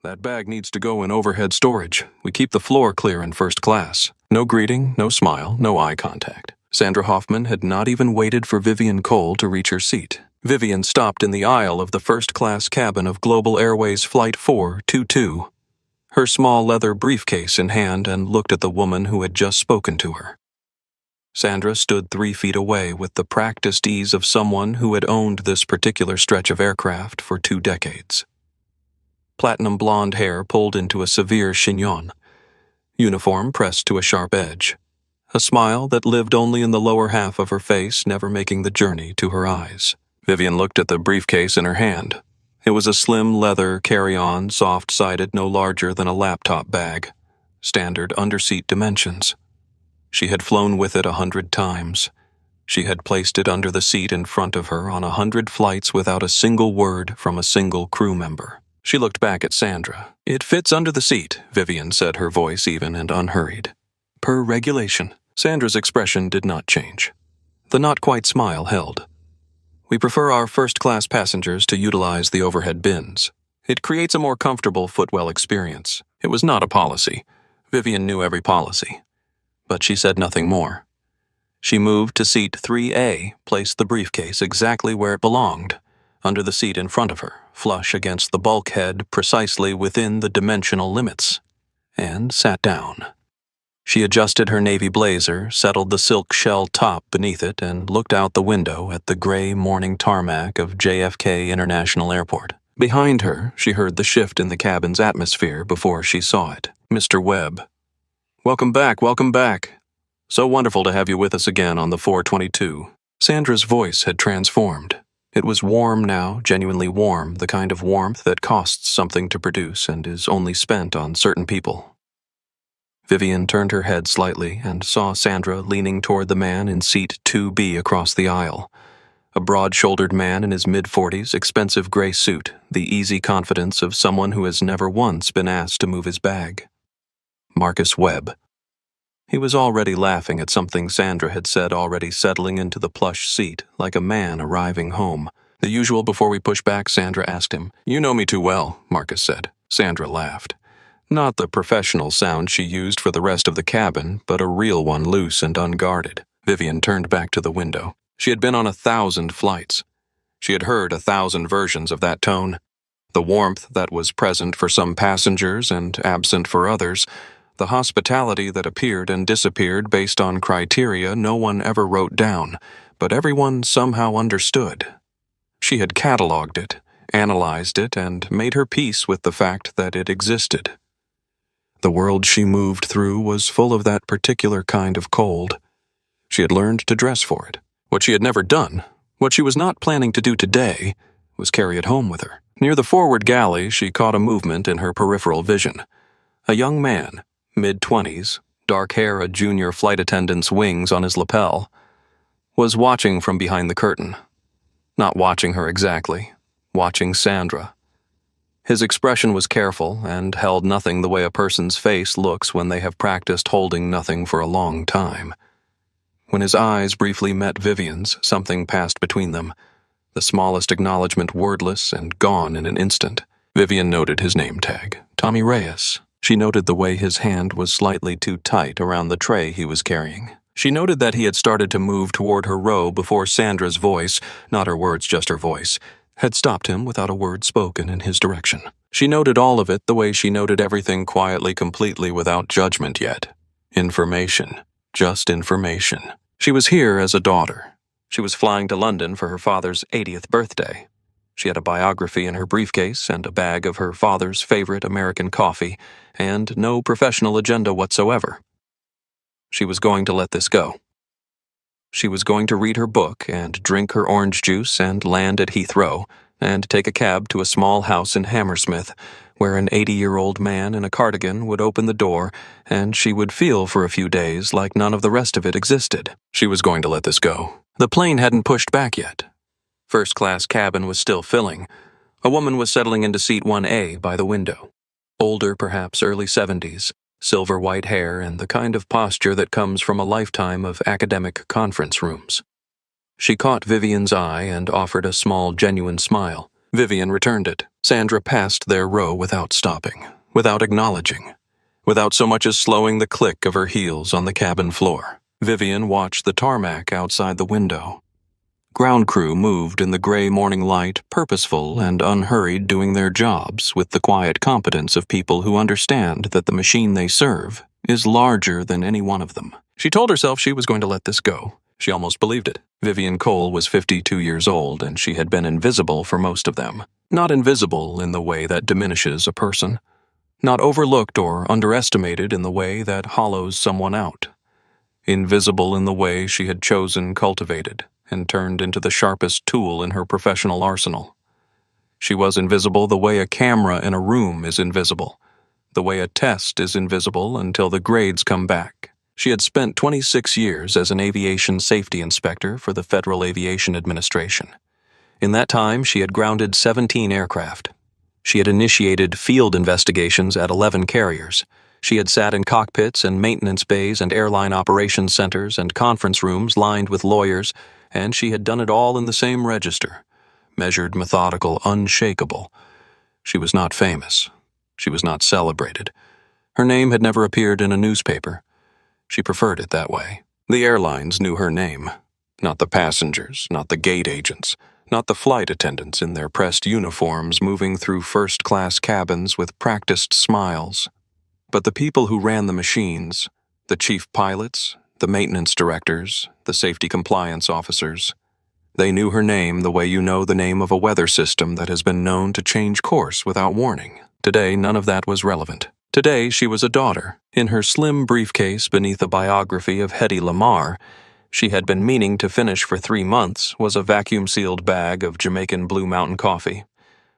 That bag needs to go in overhead storage. We keep the floor clear in first class. No greeting, no smile, no eye contact. Sandra Hoffman had not even waited for Vivian Cole to reach her seat. Vivian stopped in the aisle of the first-class cabin of Global Airways Flight 422, her small leather briefcase in hand, and looked at the woman who had just spoken to her. Sandra stood 3 feet away with the practiced ease of someone who had owned this particular stretch of aircraft for 2 decades. Platinum blonde hair pulled into a severe chignon, uniform pressed to a sharp edge, a smile that lived only in the lower half of her face, never making the journey to her eyes. Vivian looked at the briefcase in her hand. It was a slim leather carry-on, soft-sided, no larger than a laptop bag, standard underseat dimensions. She had flown with it 100 times. She had placed it under the seat in front of her on 100 flights without a single word from a single crew member. She looked back at Sandra. "It fits under the seat," Vivian said, her voice even and unhurried. "Per regulation." Sandra's expression did not change. The not-quite smile held. "We prefer our first-class passengers to utilize the overhead bins. It creates a more comfortable footwell experience." It was not a policy. Vivian knew every policy. But she said nothing more. She moved to seat 3A, placed the briefcase exactly where it belonged, under the seat in front of her, flush against the bulkhead precisely within the dimensional limits, and sat down. She adjusted her navy blazer, settled the silk shell top beneath it, and looked out the window at the gray morning tarmac of JFK International Airport. Behind her, she heard the shift in the cabin's atmosphere before she saw it. "Mr. Webb. Welcome back, welcome back. So wonderful to have you with us again on the 422. Sandra's voice had transformed. It was warm now, genuinely warm, the kind of warmth that costs something to produce and is only spent on certain people. Vivian turned her head slightly and saw Sandra leaning toward the man in seat 2B across the aisle. A broad-shouldered man in his mid-40s, expensive gray suit, the easy confidence of someone who has never once been asked to move his bag. Marcus Webb. He was already laughing at something Sandra had said, already settling into the plush seat, like a man arriving home. "The usual before we push back?" Sandra asked him. "You know me too well," Marcus said. Sandra laughed. Not the professional sound she used for the rest of the cabin, but a real one, loose and unguarded. Vivian turned back to the window. She had been on 1,000 flights. She had heard 1,000 versions of that tone. The warmth that was present for some passengers and absent for others, the hospitality that appeared and disappeared based on criteria no one ever wrote down, but everyone somehow understood. She had cataloged it, analyzed it, and made her peace with the fact that it existed. The world she moved through was full of that particular kind of cold. She had learned to dress for it. What she had never done, what she was not planning to do today, was carry it home with her. Near the forward galley, she caught a movement in her peripheral vision. A young man, mid-20s, dark hair a junior flight attendant's wings on his lapel, was watching from behind the curtain. Not watching her exactly, watching Sandra. His expression was careful and held nothing the way a person's face looks when they have practiced holding nothing for a long time. When his eyes briefly met Vivian's, something passed between them, the smallest acknowledgement wordless and gone in an instant. Vivian noted his name tag, Tommy Reyes. She noted the way his hand was slightly too tight around the tray he was carrying. She noted that he had started to move toward her row before Sandra's voice, not her words, just her voice, had stopped him without a word spoken in his direction. She noted all of it the way she noted everything quietly, completely without judgment yet. Information. Just information. She was here as a daughter. She was flying to London for her father's 80th birthday. She had a biography in her briefcase and a bag of her father's favorite American coffee, and no professional agenda whatsoever. She was going to let this go. She was going to read her book and drink her orange juice and land at Heathrow and take a cab to a small house in Hammersmith where an 80-year-old man in a cardigan would open the door and she would feel for a few days like none of the rest of it existed. She was going to let this go. The plane hadn't pushed back yet. First-class cabin was still filling. A woman was settling into seat 1A by the window. Older, perhaps early 70s. Silver white hair and the kind of posture that comes from a lifetime of academic conference rooms. She caught Vivian's eye and offered a small, genuine smile. Vivian returned it. Sandra passed their row without stopping, without acknowledging, without so much as slowing the click of her heels on the cabin floor. Vivian watched the tarmac outside the window. Ground crew moved in the gray morning light, purposeful and unhurried, doing their jobs with the quiet competence of people who understand that the machine they serve is larger than any one of them. She told herself she was going to let this go. She almost believed it. Vivian Cole was 52 years old, and she had been invisible for most of them. Not invisible in the way that diminishes a person. Not overlooked or underestimated in the way that hollows someone out. Invisible in the way she had chosen, cultivated, and turned into the sharpest tool in her professional arsenal. She was invisible the way a camera in a room is invisible, the way a test is invisible until the grades come back. She had spent 26 years as an aviation safety inspector for the Federal Aviation Administration. In that time, she had grounded 17 aircraft. She had initiated field investigations at 11 carriers. She had sat in cockpits and maintenance bays and airline operations centers and conference rooms lined with lawyers, and she had done it all in the same register, measured, methodical, unshakable. She was not famous. She was not celebrated. Her name had never appeared in a newspaper. She preferred it that way. The airlines knew her name. Not the passengers, not the gate agents, not the flight attendants in their pressed uniforms moving through first-class cabins with practiced smiles. But the people who ran the machines, the chief pilots, the maintenance directors, the safety compliance officers, they knew her name the way you know the name of a weather system that has been known to change course without warning. Today, none of that was relevant. Today, she was a daughter. In her slim briefcase beneath a biography of Hedy Lamarr, she had been meaning to finish for 3 months, was a vacuum-sealed bag of Jamaican Blue Mountain coffee.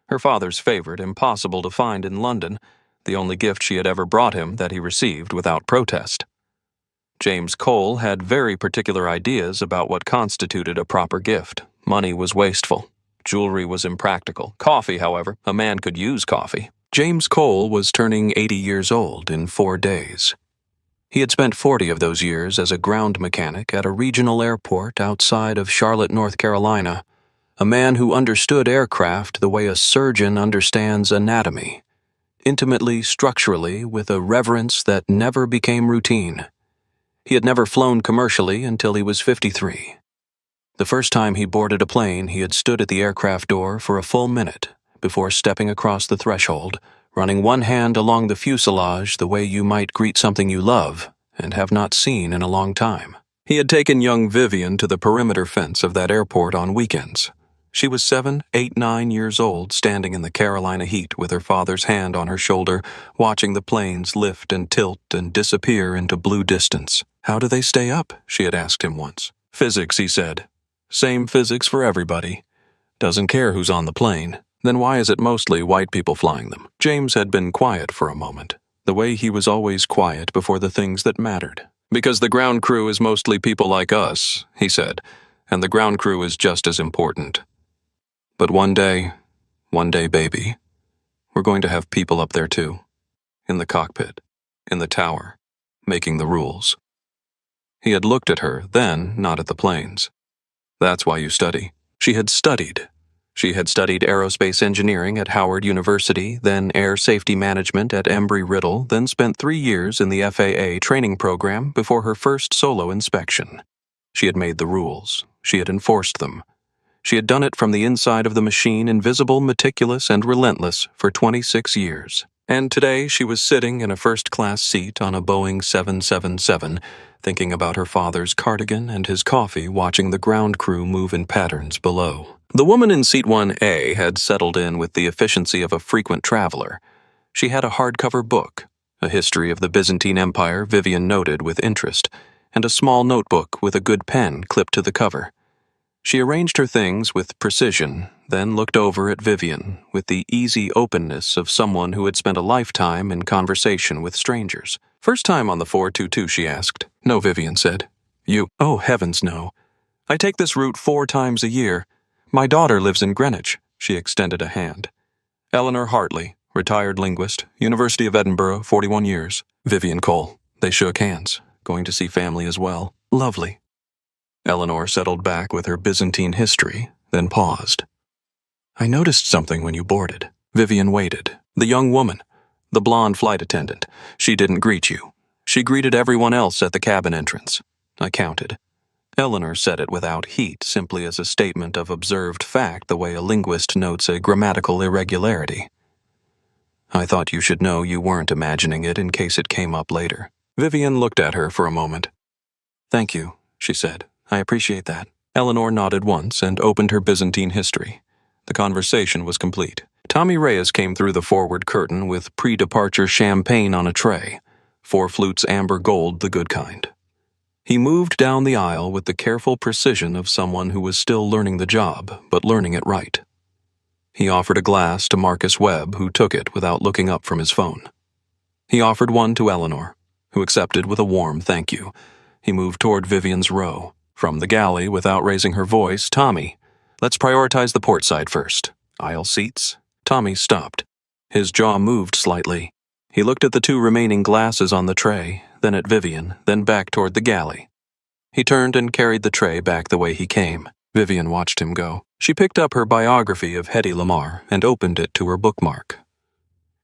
Her father's favorite, impossible to find in London, the only gift she had ever brought him that he received without protest. James Cole had very particular ideas about what constituted a proper gift. Money was wasteful. Jewelry was impractical. Coffee, however, a man could use coffee. James Cole was turning 80 years old in 4 days. He had spent 40 of those years as a ground mechanic at a regional airport outside of Charlotte, North Carolina, a man who understood aircraft the way a surgeon understands anatomy, intimately, structurally, with a reverence that never became routine. He had never flown commercially until he was 53. The first time he boarded a plane, he had stood at the aircraft door for a full minute before stepping across the threshold, running one hand along the fuselage the way you might greet something you love and have not seen in a long time. He had taken young Vivian to the perimeter fence of that airport on weekends. She was 7, 8, 9 years old, standing in the Carolina heat with her father's hand on her shoulder, watching the planes lift and tilt and disappear into blue distance. "How do they stay up?" she had asked him once. "Physics," he said. "Same physics for everybody. Doesn't care who's on the plane. Then why is it mostly white people flying them?" James had been quiet for a moment, the way he was always quiet before the things that mattered. "Because the ground crew is mostly people like us," he said, "and the ground crew is just as important. But one day, baby, we're going to have people up there too, in the cockpit, in the tower, making the rules." He had looked at her, then not at the planes. "That's why you study." She had studied. She had studied aerospace engineering at Howard University, then air safety management at Embry-Riddle, then spent 3 years in the FAA training program before her first solo inspection. She had made the rules. She had enforced them. She had done it from the inside of the machine, invisible, meticulous, and relentless, for 26 years. And today she was sitting in a first-class seat on a Boeing 777, thinking about her father's cardigan and his coffee, watching the ground crew move in patterns below. The woman in seat 1A had settled in with the efficiency of a frequent traveler. She had a hardcover book, a history of the Byzantine Empire Vivian noted with interest, and a small notebook with a good pen clipped to the cover. She arranged her things with precision, then looked over at Vivian with the easy openness of someone who had spent a lifetime in conversation with strangers. "First time on the 422, she asked. "No," Vivian said. "You?" "Oh, heavens, no. I take this route 4 times a year. My daughter lives in Greenwich." She extended a hand. "Eleanor Hartley, retired linguist, University of Edinburgh, 41 years. Vivian Cole." They shook hands, going to see family as well. "Lovely." Eleanor settled back with her Byzantine history, then paused. I noticed something when you boarded. Vivian waited. The young woman. The blonde flight attendant. She didn't greet you. She greeted everyone else at the cabin entrance. I counted. Eleanor said it without heat, simply as a statement of observed fact, the way a linguist notes a grammatical irregularity. I thought you should know you weren't imagining it in case it came up later. Vivian looked at her for a moment. Thank you, she said. I appreciate that. Eleanor nodded once and opened her Byzantine history. The conversation was complete. Tommy Reyes came through the forward curtain with pre-departure champagne on a tray. 4 flutes amber gold, the good kind. He moved down the aisle with the careful precision of someone who was still learning the job, but learning it right. He offered a glass to Marcus Webb, who took it without looking up from his phone. He offered one to Eleanor, who accepted with a warm thank you. He moved toward Vivian's row. From the galley, without raising her voice, Tommy, let's prioritize the port side first. Aisle seats. Tommy stopped. His jaw moved slightly. He looked at the 2 remaining glasses on the tray, then at Vivian, then back toward the galley. He turned and carried the tray back the way he came. Vivian watched him go. She picked up her biography of Hedy Lamarr and opened it to her bookmark.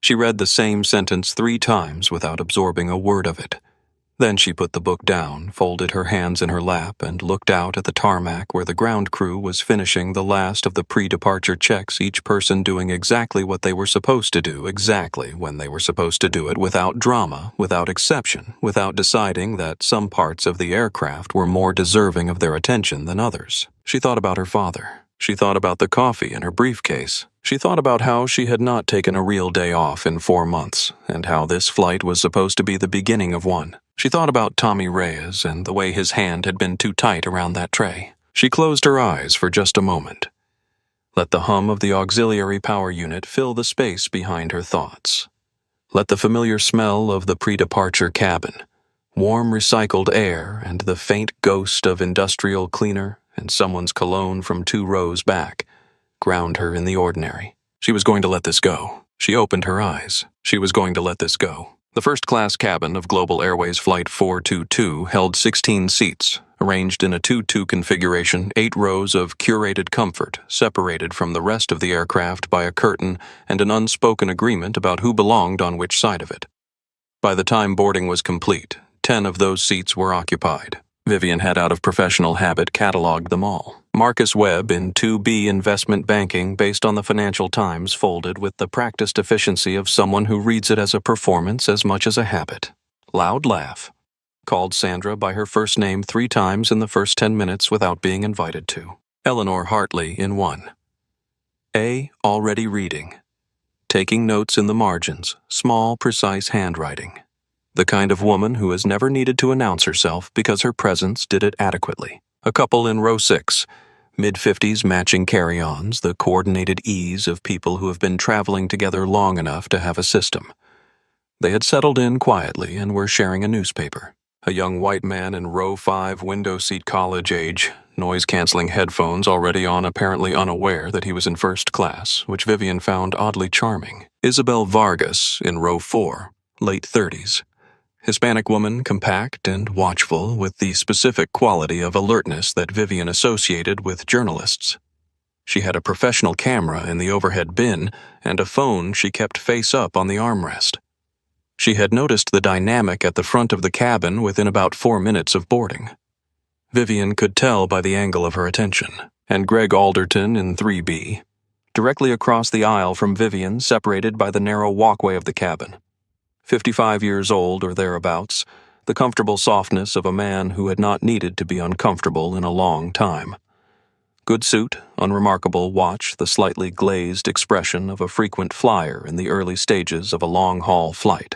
She read the same sentence 3 times without absorbing a word of it. Then she put the book down, folded her hands in her lap, and looked out at the tarmac where the ground crew was finishing the last of the pre-departure checks, each person doing exactly what they were supposed to do, exactly when they were supposed to do it, without drama, without exception, without deciding that some parts of the aircraft were more deserving of their attention than others. She thought about her father. She thought about the coffee in her briefcase. She thought about how she had not taken a real day off in 4 months, and how this flight was supposed to be the beginning of one. She thought about Tommy Reyes and the way his hand had been too tight around that tray. She closed her eyes for just a moment. Let the hum of the auxiliary power unit fill the space behind her thoughts. Let the familiar smell of the pre-departure cabin, warm recycled air, and the faint ghost of industrial cleaner and someone's cologne from 2 rows back ground her in the ordinary. She was going to let this go. She opened her eyes. She was going to let this go. The first-class cabin of Global Airways Flight 422 held 16 seats, arranged in a 2-2 configuration, 8 rows of curated comfort, separated from the rest of the aircraft by a curtain and an unspoken agreement about who belonged on which side of it. By the time boarding was complete, 10 of those seats were occupied. Vivian had out of professional habit cataloged them all. Marcus Webb in 2B investment banking based on the Financial Times folded with the practiced efficiency of someone who reads it as a performance as much as a habit. Loud laugh. Called Sandra by her first name 3 times in the first 10 minutes without being invited to. Eleanor Hartley in 1. A. Already reading. Taking notes in the margins, small, precise handwriting. The kind of woman who has never needed to announce herself because her presence did it adequately. A couple in row 6, mid-50s matching carry-ons, the coordinated ease of people who have been traveling together long enough to have a system. They had settled in quietly and were sharing a newspaper. A young white man in row 5, window seat college age, noise-canceling headphones already on, apparently unaware that he was in first class, which Vivian found oddly charming. Isabel Vargas in row 4, late 30s. Hispanic woman, compact and watchful, with the specific quality of alertness that Vivian associated with journalists. She had a professional camera in the overhead bin and a phone she kept face up on the armrest. She had noticed the dynamic at the front of the cabin within about 4 minutes of boarding. Vivian could tell by the angle of her attention. And Greg Alderton in 3B, directly across the aisle from Vivian, separated by the narrow walkway of the cabin. 55 years old or thereabouts, the comfortable softness of a man who had not needed to be uncomfortable in a long time. Good suit, unremarkable watch, the slightly glazed expression of a frequent flyer in the early stages of a long-haul flight.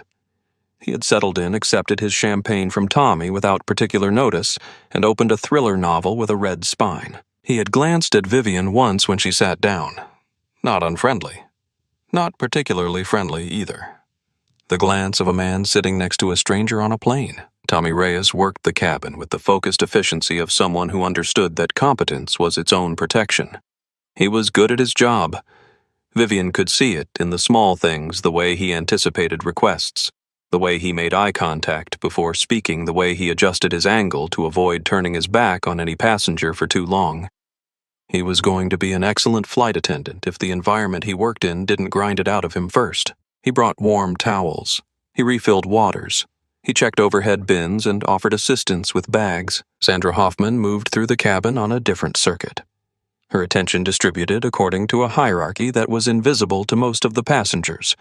He had settled in, accepted his champagne from Tommy without particular notice, and opened a thriller novel with a red spine. He had glanced at Vivian once when she sat down. Not unfriendly. Not particularly friendly either. The glance of a man sitting next to a stranger on a plane. Tommy Reyes worked the cabin with the focused efficiency of someone who understood that competence was its own protection. He was good at his job. Vivian could see it in the small things, the way he anticipated requests, the way he made eye contact before speaking, the way he adjusted his angle to avoid turning his back on any passenger for too long. He was going to be an excellent flight attendant if the environment he worked in didn't grind it out of him first. He brought warm towels. He refilled waters. He checked overhead bins and offered assistance with bags. Sandra Hoffman moved through the cabin on a different circuit. Her attention distributed according to a hierarchy that was invisible to most of the passengers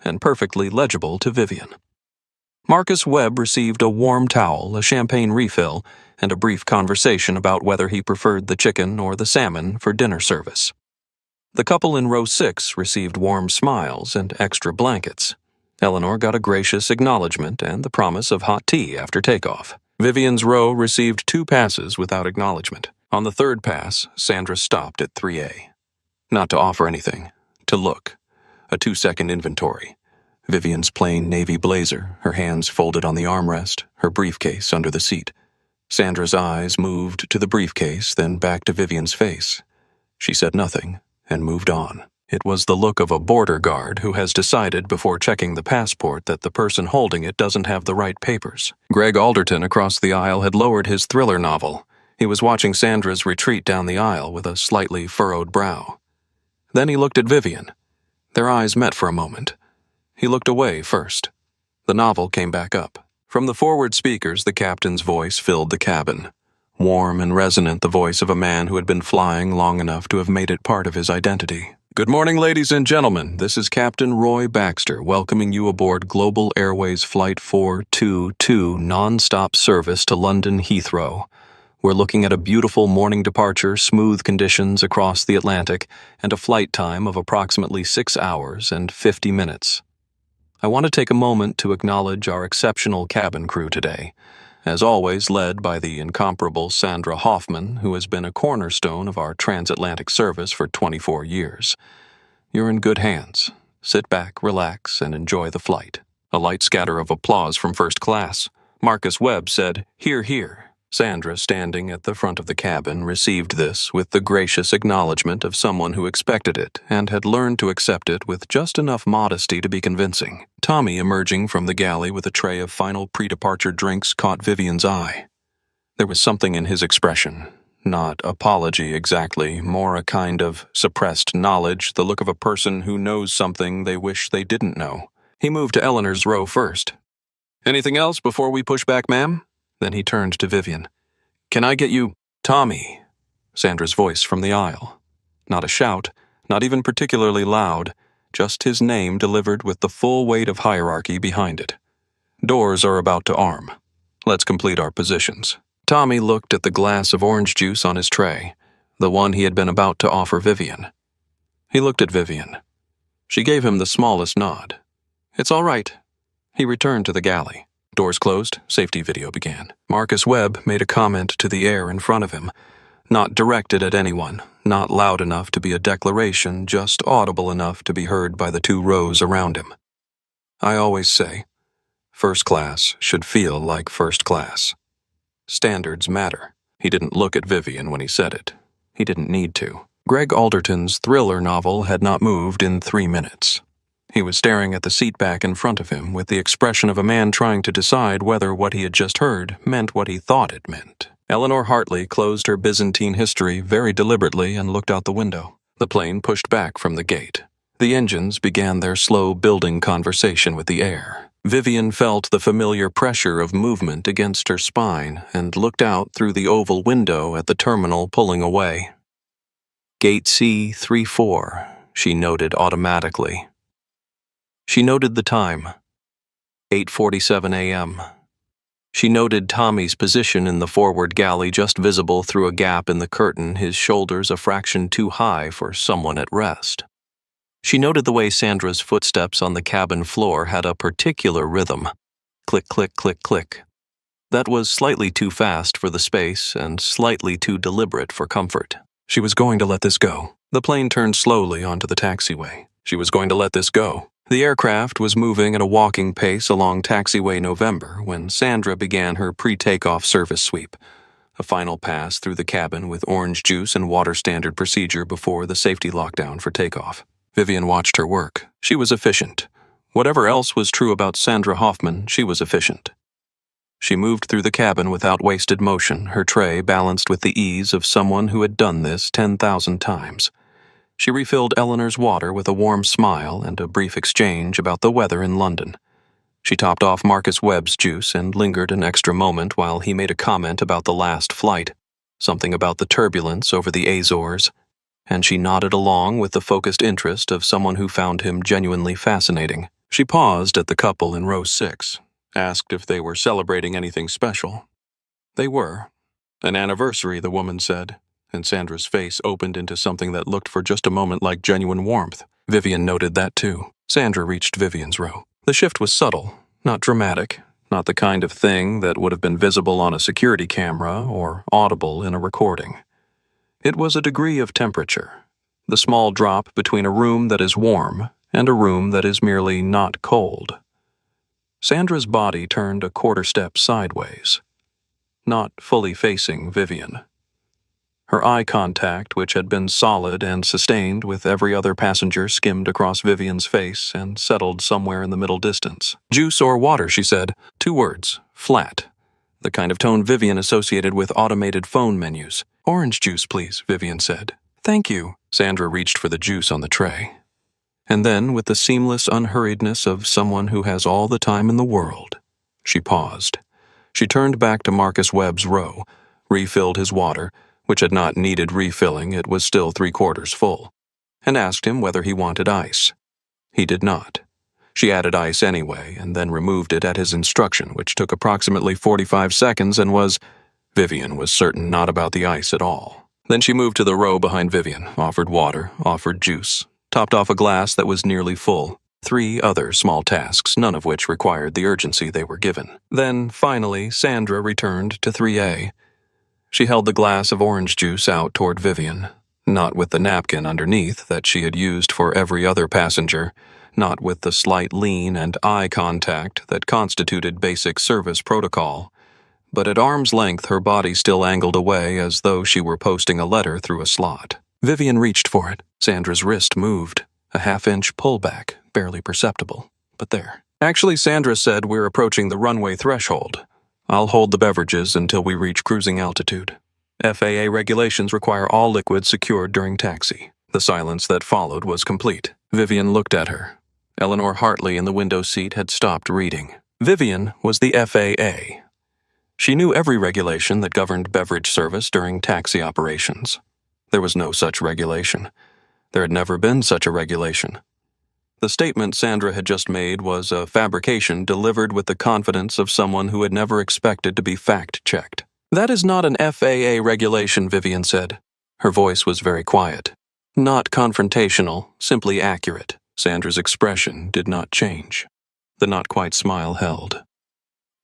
and perfectly legible to Vivian. Marcus Webb received a warm towel, a champagne refill, and a brief conversation about whether he preferred the chicken or the salmon for dinner service. The couple in row 6 received warm smiles and extra blankets. Eleanor got a gracious acknowledgement and the promise of hot tea after takeoff. Vivian's row received 2 passes without acknowledgement. On the 3rd pass, Sandra stopped at 3A. Not to offer anything, to look. A 2-second inventory. Vivian's plain navy blazer, her hands folded on the armrest, her briefcase under the seat. Sandra's eyes moved to the briefcase, then back to Vivian's face. She said nothing and moved on. It was the look of a border guard who has decided before checking the passport that the person holding it doesn't have the right papers. Greg Alderton across the aisle had lowered his thriller novel. He was watching Sandra's retreat down the aisle with a slightly furrowed brow. Then he looked at Vivian. Their eyes met for a moment. He looked away first. The novel came back up. From the forward speakers, the captain's voice filled the cabin. Warm and resonant, the voice of a man who had been flying long enough to have made it part of his identity. Good morning, ladies and gentlemen. This is Captain Roy Baxter welcoming you aboard Global Airways Flight 422 non-stop service to London Heathrow. We're looking at a beautiful morning departure, smooth conditions across the Atlantic, and a flight time of approximately 6 hours and 50 minutes. I want to take a moment to acknowledge our exceptional cabin crew today, as always led by the incomparable Sandra Hoffman, who has been a cornerstone of our transatlantic service for 24 years. You're in good hands. Sit back, relax, and enjoy the flight. A light scatter of applause from first class. Marcus Webb said, "Hear, hear." Sandra, standing at the front of the cabin, received this with the gracious acknowledgement of someone who expected it and had learned to accept it with just enough modesty to be convincing. Tommy, emerging from the galley with a tray of final pre-departure drinks, caught Vivian's eye. There was something in his expression, not apology exactly, more a kind of suppressed knowledge, the look of a person who knows something they wish they didn't know. He moved to Eleanor's row first. "Anything else before we push back, ma'am?" Then he turned to Vivian. "Can I get you, Tommy?" Sandra's voice from the aisle. Not a shout, not even particularly loud, just his name delivered with the full weight of hierarchy behind it. "Doors are about to arm. Let's complete our positions." Tommy looked at the glass of orange juice on his tray, the one he had been about to offer Vivian. He looked at Vivian. She gave him the smallest nod. "It's all right." He returned to the galley. Doors closed, safety video began. Marcus Webb made a comment to the air in front of him, not directed at anyone, not loud enough to be a declaration, just audible enough to be heard by the 2 rows around him. "I always say, first class should feel like first class. Standards matter." He didn't look at Vivian when he said it. He didn't need to. Greg Alderton's thriller novel had not moved in 3 minutes. He was staring at the seat back in front of him with the expression of a man trying to decide whether what he had just heard meant what he thought it meant. Eleanor Hartley closed her Byzantine history very deliberately and looked out the window. The plane pushed back from the gate. The engines began their slow building conversation with the air. Vivian felt the familiar pressure of movement against her spine and looked out through the oval window at the terminal pulling away. "Gate C34, she noted automatically. She noted the time, 8:47 a.m. She noted Tommy's position in the forward galley just visible through a gap in the curtain, his shoulders a fraction too high for someone at rest. She noted the way Sandra's footsteps on the cabin floor had a particular rhythm. Click, click, click, click. That was slightly too fast for the space and slightly too deliberate for comfort. She was going to let this go. The plane turned slowly onto the taxiway. She was going to let this go. The aircraft was moving at a walking pace along Taxiway November when Sandra began her pre-takeoff service sweep, a final pass through the cabin with orange juice and water standard procedure before the safety lockdown for takeoff. Vivian watched her work. She was efficient. Whatever else was true about Sandra Hoffman, she was efficient. She moved through the cabin without wasted motion, her tray balanced with the ease of someone who had done this 10,000 times. She refilled Eleanor's water with a warm smile and a brief exchange about the weather in London. She topped off Marcus Webb's juice and lingered an extra moment while he made a comment about the last flight, something about the turbulence over the Azores, and she nodded along with the focused interest of someone who found him genuinely fascinating. She paused at the couple in row 6, asked if they were celebrating anything special. They were. An anniversary, the woman said, and Sandra's face opened into something that looked for just a moment like genuine warmth. Vivian noted that too. Sandra reached Vivian's row. The shift was subtle, not dramatic, not the kind of thing that would have been visible on a security camera or audible in a recording. It was a degree of temperature, the small drop between a room that is warm and a room that is merely not cold. Sandra's body turned a quarter step sideways, not fully facing Vivian. Her eye contact, which had been solid and sustained with every other passenger, skimmed across Vivian's face and settled somewhere in the middle distance. "Juice or water," she said. 2 words. Flat. The kind of tone Vivian associated with automated phone menus. "Orange juice, please," Vivian said. "Thank you." Sandra reached for the juice on the tray. And then, with the seamless unhurriedness of someone who has all the time in the world, she paused. She turned back to Marcus Webb's row, refilled his water, which had not needed refilling, it was still 3/4 full, and asked him whether he wanted ice. He did not. She added ice anyway, and then removed it at his instruction, which took approximately 45 seconds and was, Vivian was certain, not about the ice at all. Then she moved to the row behind Vivian, offered water, offered juice, topped off a glass that was nearly full. 3 other small tasks, none of which required the urgency they were given. Then, finally, Sandra returned to 3A. She held the glass of orange juice out toward Vivian, not with the napkin underneath that she had used for every other passenger, not with the slight lean and eye contact that constituted basic service protocol, but at arm's length, her body still angled away as though she were posting a letter through a slot. Vivian reached for it. Sandra's wrist moved, a half-inch pullback, barely perceptible, but there. "Actually," Sandra said, "we're approaching the runway threshold. I'll hold the beverages until we reach cruising altitude. FAA regulations require all liquids secured during taxi." The silence that followed was complete. Vivian looked at her. Eleanor Hartley in the window seat had stopped reading. Vivian was the FAA. She knew every regulation that governed beverage service during taxi operations. There was no such regulation. There had never been such a regulation. The statement Sandra had just made was a fabrication delivered with the confidence of someone who had never expected to be fact-checked. "That is not an FAA regulation," Vivian said. Her voice was very quiet. Not confrontational, simply accurate. Sandra's expression did not change. The not-quite smile held.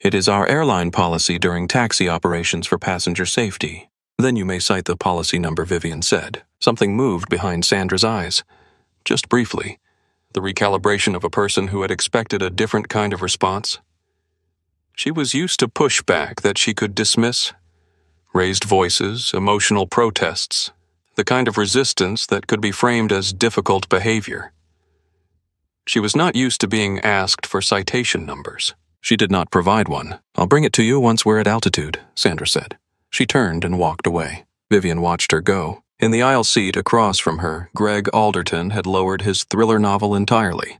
"It is our airline policy during taxi operations for passenger safety." "Then you may cite the policy number," Vivian said. Something moved behind Sandra's eyes. Just briefly. The recalibration of a person who had expected a different kind of response. She was used to pushback that she could dismiss. Raised voices, emotional protests, the kind of resistance that could be framed as difficult behavior. She was not used to being asked for citation numbers. She did not provide one. "I'll bring it to you once we're at altitude," Sandra said. She turned and walked away. Vivian watched her go. In the aisle seat across from her, Greg Alderton had lowered his thriller novel entirely.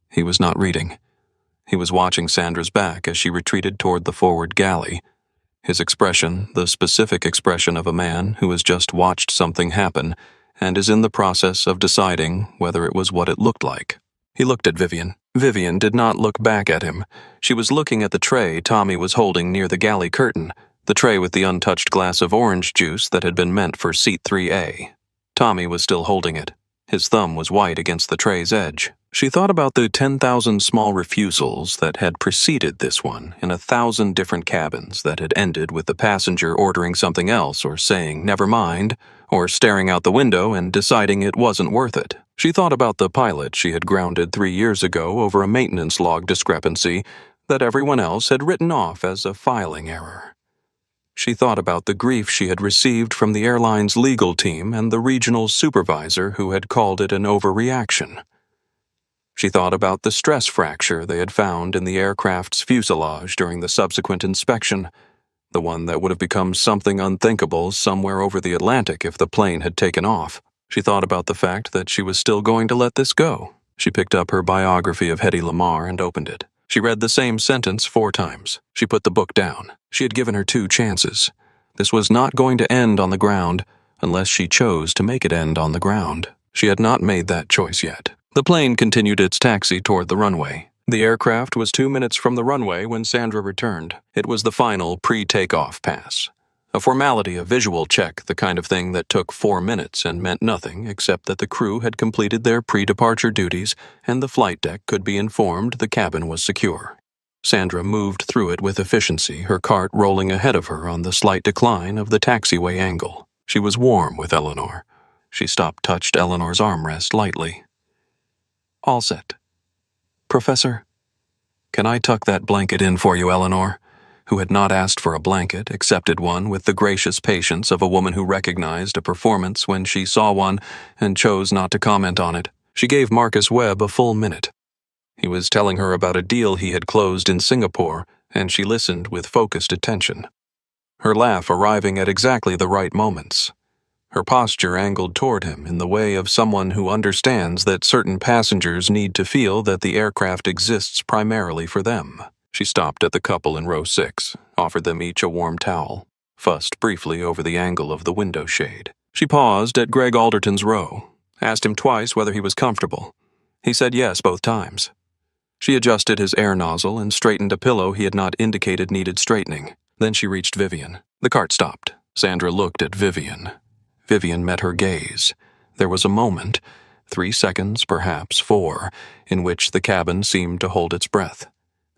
He was not reading. He was watching Sandra's back as she retreated toward the forward galley. His expression, the specific expression of a man who has just watched something happen and is in the process of deciding whether it was what it looked like. He looked at Vivian. Vivian did not look back at him. She was looking at the tray Tommy was holding near the galley curtain, the tray with the untouched glass of orange juice that had been meant for seat 3A. Tommy was still holding it. His thumb was white against the tray's edge. She thought about the 10,000 small refusals that had preceded this one in 1,000 different cabins that had ended with the passenger ordering something else or saying, "never mind," or staring out the window and deciding it wasn't worth it. She thought about the pilot she had grounded 3 years ago over a maintenance log discrepancy that everyone else had written off as a filing error. She thought about the grief she had received from the airline's legal team and the regional supervisor who had called it an overreaction. She thought about the stress fracture they had found in the aircraft's fuselage during the subsequent inspection, the one that would have become something unthinkable somewhere over the Atlantic if the plane had taken off. She thought about the fact that she was still going to let this go. She picked up her biography of Hedy Lamarr and opened it. She read the same sentence 4 times. She put the book down. She had given her 2 chances. This was not going to end on the ground unless she chose to make it end on the ground. She had not made that choice yet. The plane continued its taxi toward the runway. The aircraft was 2 minutes from the runway when Sandra returned. It was the final pre-takeoff pass. A formality, a visual check, the kind of thing that took 4 minutes and meant nothing except that the crew had completed their pre-departure duties and the flight deck could be informed the cabin was secure. Sandra moved through it with efficiency, her cart rolling ahead of her on the slight decline of the taxiway angle. She was warm with Eleanor. She touched Eleanor's armrest lightly. All set. Professor, can I tuck that blanket in for you, Eleanor, who had not asked for a blanket, accepted one with the gracious patience of a woman who recognized a performance when she saw one and chose not to comment on it. She gave Marcus Webb a full minute. He was telling her about a deal he had closed in Singapore, and she listened with focused attention. Her laugh arriving at exactly the right moments. Her posture angled toward him in the way of someone who understands that certain passengers need to feel that the aircraft exists primarily for them. She stopped at the couple in row 6, offered them each a warm towel, fussed briefly over the angle of the window shade. She paused at Greg Alderton's row, asked him twice whether he was comfortable. He said yes both times. She adjusted his air nozzle and straightened a pillow he had not indicated needed straightening. Then she reached Vivian. The cart stopped. Sandra looked at Vivian. Vivian met her gaze. There was a moment, 3 seconds, perhaps 4, in which the cabin seemed to hold its breath.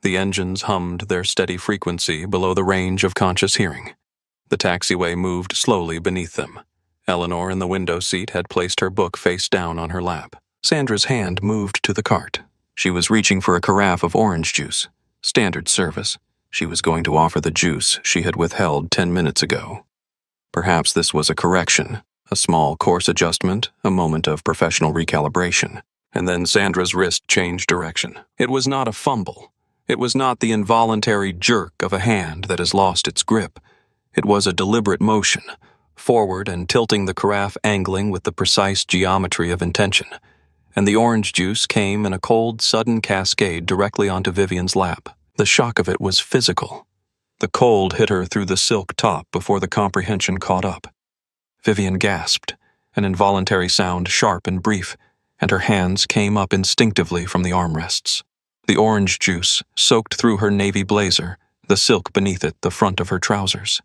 The engines hummed their steady frequency below the range of conscious hearing. The taxiway moved slowly beneath them. Eleanor in the window seat had placed her book face down on her lap. Sandra's hand moved to the cart. She was reaching for a carafe of orange juice. Standard service. She was going to offer the juice she had withheld 10 minutes ago. Perhaps this was a correction, a small course adjustment, a moment of professional recalibration. And then Sandra's wrist changed direction. It was not a fumble. It was not the involuntary jerk of a hand that has lost its grip. It was a deliberate motion, forward and tilting the carafe angling with the precise geometry of intention. And the orange juice came in a cold, sudden cascade directly onto Vivian's lap. The shock of it was physical. The cold hit her through the silk top before the comprehension caught up. Vivian gasped, an involuntary sound sharp and brief, and her hands came up instinctively from the armrests. The orange juice soaked through her navy blazer, the silk beneath it the front of her trousers.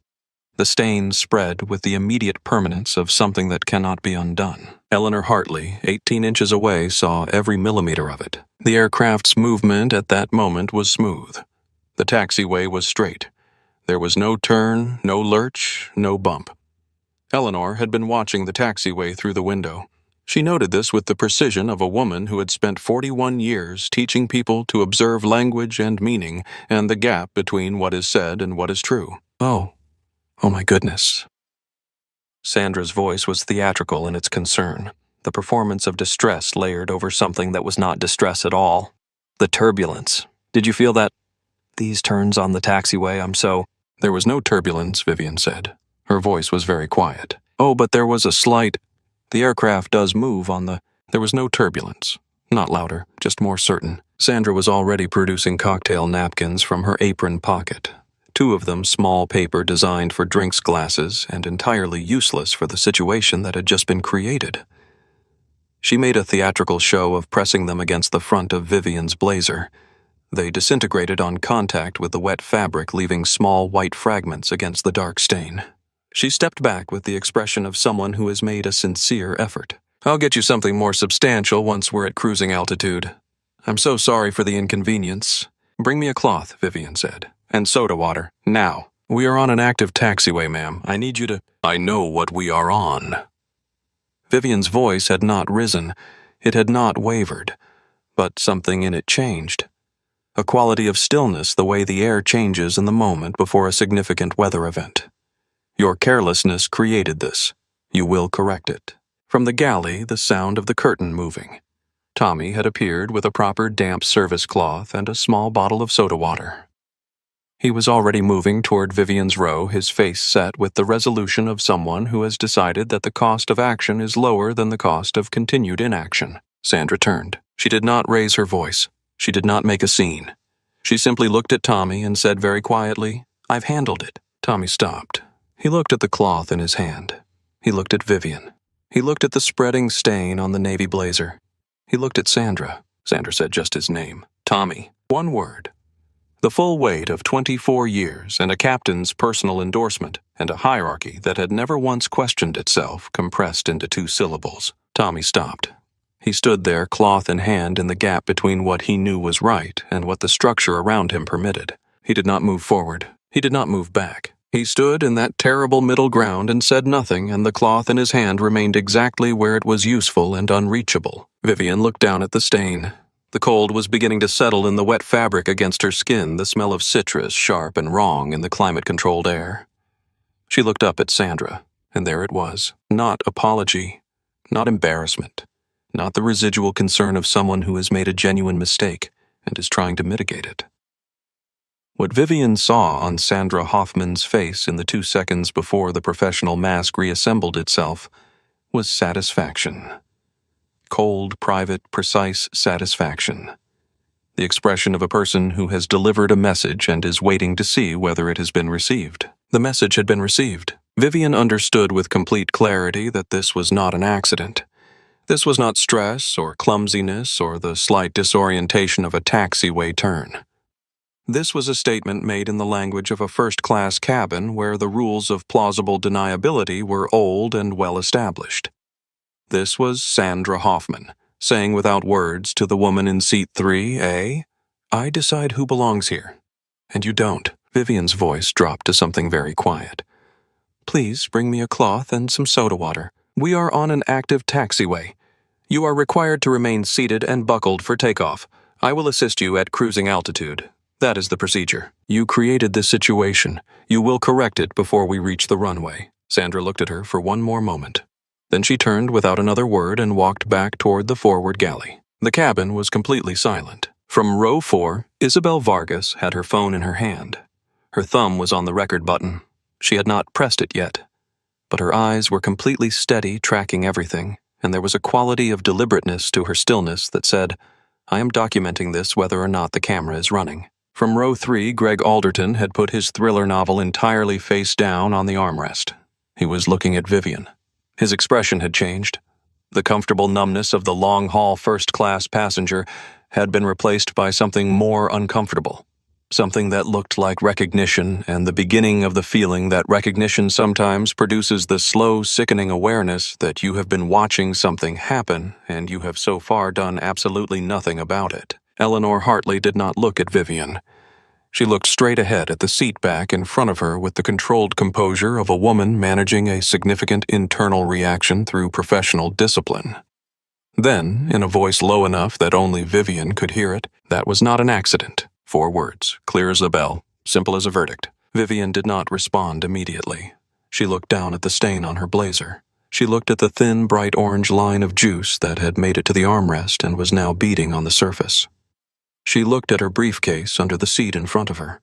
The stain spread with the immediate permanence of something that cannot be undone. Eleanor Hartley, 18 inches away, saw every millimeter of it. The aircraft's movement at that moment was smooth. The taxiway was straight. There was no turn, no lurch, no bump. Eleanor had been watching the taxiway through the window. She noted this with the precision of a woman who had spent 41 years teaching people to observe language and meaning and the gap between what is said and what is true. Oh my goodness. Sandra's voice was theatrical in its concern, the performance of distress layered over something that was not distress at all. The turbulence. Did you feel that? These turns on the taxiway, There was no turbulence, Vivian said. Her voice was very quiet. Oh, but there was a slight... The aircraft does move on the... There was no turbulence. Not louder, just more certain. Sandra was already producing cocktail napkins from her apron pocket. 2 of them small paper designed for drinks glasses and entirely useless for the situation that had just been created. She made a theatrical show of pressing them against the front of Vivian's blazer. They disintegrated on contact with the wet fabric, leaving small white fragments against the dark stain. She stepped back with the expression of someone who has made a sincere effort. I'll get you something more substantial once we're at cruising altitude. I'm so sorry for the inconvenience. Bring me a cloth, Vivian said. And soda water, now. We are on an active taxiway, ma'am. I need you to... I know what we are on. Vivian's voice had not risen. It had not wavered. But something in it changed. A quality of stillness the way the air changes in the moment before a significant weather event. Your carelessness created this. You will correct it. From the galley, the sound of the curtain moving. Tommy had appeared with a proper damp service cloth and a small bottle of soda water. He was already moving toward Vivian's row, his face set with the resolution of someone who has decided that the cost of action is lower than the cost of continued inaction. Sandra turned. She did not raise her voice. She did not make a scene. She simply looked at Tommy and said very quietly, "I've handled it." Tommy stopped. He looked at the cloth in his hand. He looked at Vivian. He looked at the spreading stain on the navy blazer. He looked at Sandra. Sandra said just his name. Tommy. One word. The full weight of 24 years and a captain's personal endorsement and a hierarchy that had never once questioned itself compressed into 2 syllables. Tommy stopped. He stood there, cloth in hand, in the gap between what he knew was right and what the structure around him permitted. He did not move forward. He did not move back. He stood in that terrible middle ground and said nothing, and the cloth in his hand remained exactly where it was useful and unreachable. Vivian looked down at the stain. The cold was beginning to settle in the wet fabric against her skin, the smell of citrus sharp and wrong in the climate-controlled air. She looked up at Sandra, and there it was. Not apology, not embarrassment, not the residual concern of someone who has made a genuine mistake and is trying to mitigate it. What Vivian saw on Sandra Hoffman's face in the 2 seconds before the professional mask reassembled itself was satisfaction. Cold, private, precise satisfaction. The expression of a person who has delivered a message and is waiting to see whether it has been received. The message had been received. Vivian understood with complete clarity that this was not an accident. This was not stress or clumsiness or the slight disorientation of a taxiway turn. This was a statement made in the language of a first-class cabin where the rules of plausible deniability were old and well established. This was Sandra Hoffman, saying without words to the woman in seat 3A, "I decide who belongs here, and you don't." Vivian's voice dropped to something very quiet. "Please bring me a cloth and some soda water. We are on an active taxiway. You are required to remain seated and buckled for takeoff. I will assist you at cruising altitude. That is the procedure. You created this situation. You will correct it before we reach the runway." Sandra looked at her for one more moment. Then she turned without another word and walked back toward the forward galley. The cabin was completely silent. From row 4, Isabel Vargas had her phone in her hand. Her thumb was on the record button. She had not pressed it yet, but her eyes were completely steady, tracking everything, and there was a quality of deliberateness to her stillness that said, "I am documenting this whether or not the camera is running." From row 3, Greg Alderton had put his thriller novel entirely face down on the armrest. He was looking at Vivian. His expression had changed. The comfortable numbness of the long-haul first-class passenger had been replaced by something more uncomfortable, something that looked like recognition and the beginning of the feeling that recognition sometimes produces the slow, sickening awareness that you have been watching something happen and you have so far done absolutely nothing about it. Eleanor Hartley did not look at Vivian. She looked straight ahead at the seat back in front of her with the controlled composure of a woman managing a significant internal reaction through professional discipline. Then, in a voice low enough that only Vivian could hear it, "That was not an accident." 4 words, clear as a bell, simple as a verdict. Vivian did not respond immediately. She looked down at the stain on her blazer. She looked at the thin, bright orange line of juice that had made it to the armrest and was now beading on the surface. She looked at her briefcase under the seat in front of her.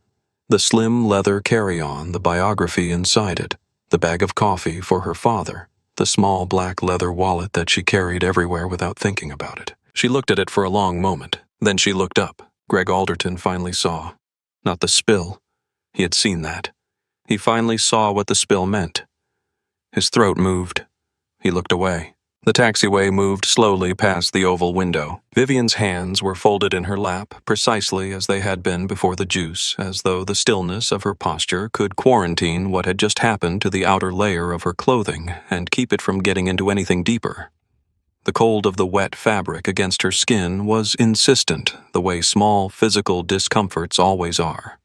The slim leather carry-on, the biography inside it, the bag of coffee for her father, the small black leather wallet that she carried everywhere without thinking about it. She looked at it for a long moment. Then she looked up. Greg Alderton finally saw. Not the spill. He had seen that. He finally saw what the spill meant. His throat moved. He looked away. The taxiway moved slowly past the oval window. Vivian's hands were folded in her lap, precisely as they had been before the juice, as though the stillness of her posture could quarantine what had just happened to the outer layer of her clothing and keep it from getting into anything deeper. The cold of the wet fabric against her skin was insistent, the way small physical discomforts always are.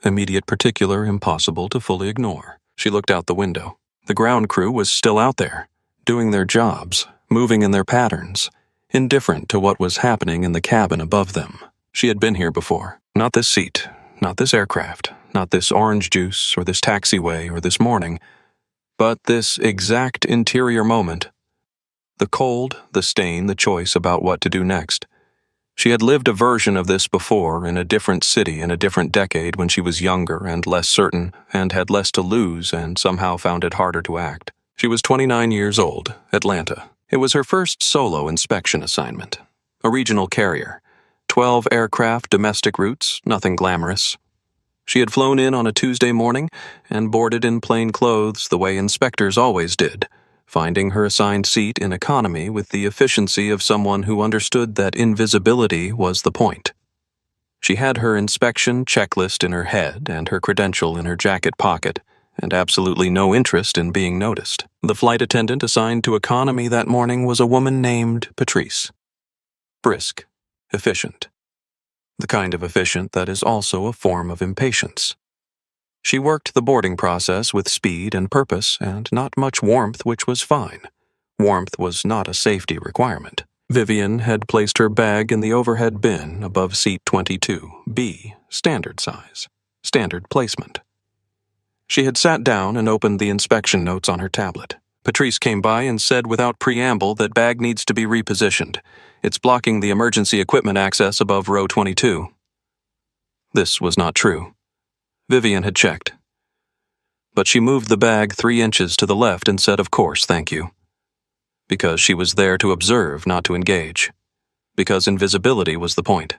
Immediate particular impossible to fully ignore. She looked out the window. The ground crew was still out there, doing their jobs, moving in their patterns, indifferent to what was happening in the cabin above them. She had been here before. Not this seat, not this aircraft, not this orange juice or this taxiway or this morning, but this exact interior moment. The cold, the stain, the choice about what to do next. She had lived a version of this before in a different city in a different decade when she was younger and less certain and had less to lose and somehow found it harder to act. She was 29 years old, Atlanta. It was her first solo inspection assignment. A regional carrier. 12 aircraft, domestic routes, nothing glamorous. She had flown in on a Tuesday morning and boarded in plain clothes the way inspectors always did, finding her assigned seat in economy with the efficiency of someone who understood that invisibility was the point. She had her inspection checklist in her head and her credential in her jacket pocket, and absolutely no interest in being noticed. The flight attendant assigned to economy that morning was a woman named Patrice. Brisk, efficient. The kind of efficient that is also a form of impatience. She worked the boarding process with speed and purpose and not much warmth, which was fine. Warmth was not a safety requirement. Vivian had placed her bag in the overhead bin above seat 22, B, standard size, standard placement. She had sat down and opened the inspection notes on her tablet. Patrice came by and said without preamble that bag needs to be repositioned. It's blocking the emergency equipment access above row 22. This was not true. Vivian had checked. But she moved the bag 3 inches to the left and said, "Of course, thank you." Because she was there to observe, not to engage. Because invisibility was the point.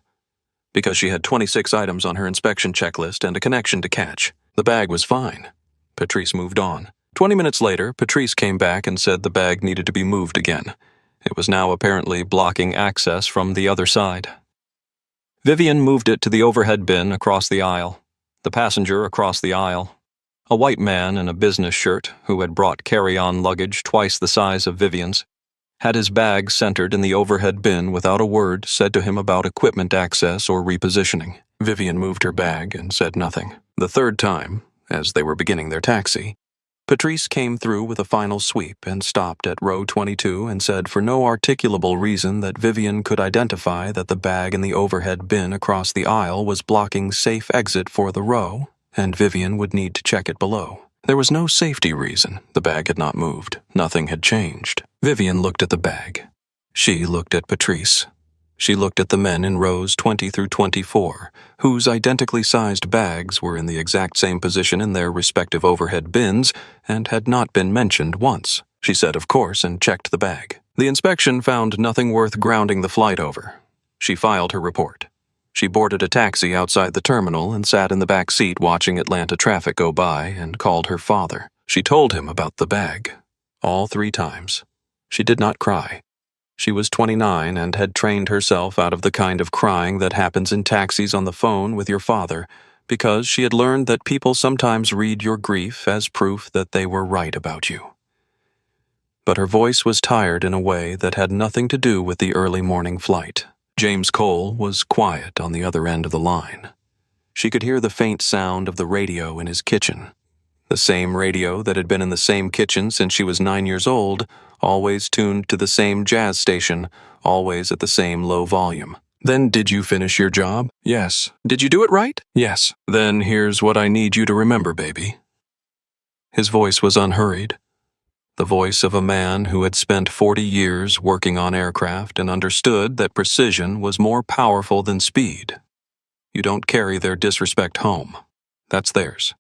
Because she had 26 items on her inspection checklist and a connection to catch. The bag was fine. Patrice moved on. 20 minutes later, Patrice came back and said the bag needed to be moved again. It was now apparently blocking access from the other side. Vivian moved it to the overhead bin across the aisle. The passenger across the aisle, a white man in a business shirt who had brought carry-on luggage twice the size of Vivian's, had his bag centered in the overhead bin without a word said to him about equipment access or repositioning. Vivian moved her bag and said nothing. The third time, as they were beginning their taxi, Patrice came through with a final sweep and stopped at row 22 and said for no articulable reason that Vivian could identify that the bag in the overhead bin across the aisle was blocking safe exit for the row, and Vivian would need to check it below. There was no safety reason. The bag had not moved. Nothing had changed. Vivian looked at the bag. She looked at Patrice. She looked at the men in rows 20 through 24, whose identically sized bags were in the exact same position in their respective overhead bins and had not been mentioned once. She said, "Of course," and checked the bag. The inspection found nothing worth grounding the flight over. She filed her report. She boarded a taxi outside the terminal and sat in the back seat watching Atlanta traffic go by and called her father. She told him about the bag. All 3 times. She did not cry. She was 29 and had trained herself out of the kind of crying that happens in taxis on the phone with your father, because she had learned that people sometimes read your grief as proof that they were right about you. But her voice was tired in a way that had nothing to do with the early morning flight. James Cole was quiet on the other end of the line. She could hear the faint sound of the radio in his kitchen. The same radio that had been in the same kitchen since she was 9 years old, always tuned to the same jazz station, always at the same low volume. "Then did you finish your job?" "Yes." "Did you do it right?" "Yes." "Then here's what I need you to remember, baby." His voice was unhurried. The voice of a man who had spent 40 years working on aircraft and understood that precision was more powerful than speed. You don't carry their disrespect home. That's theirs.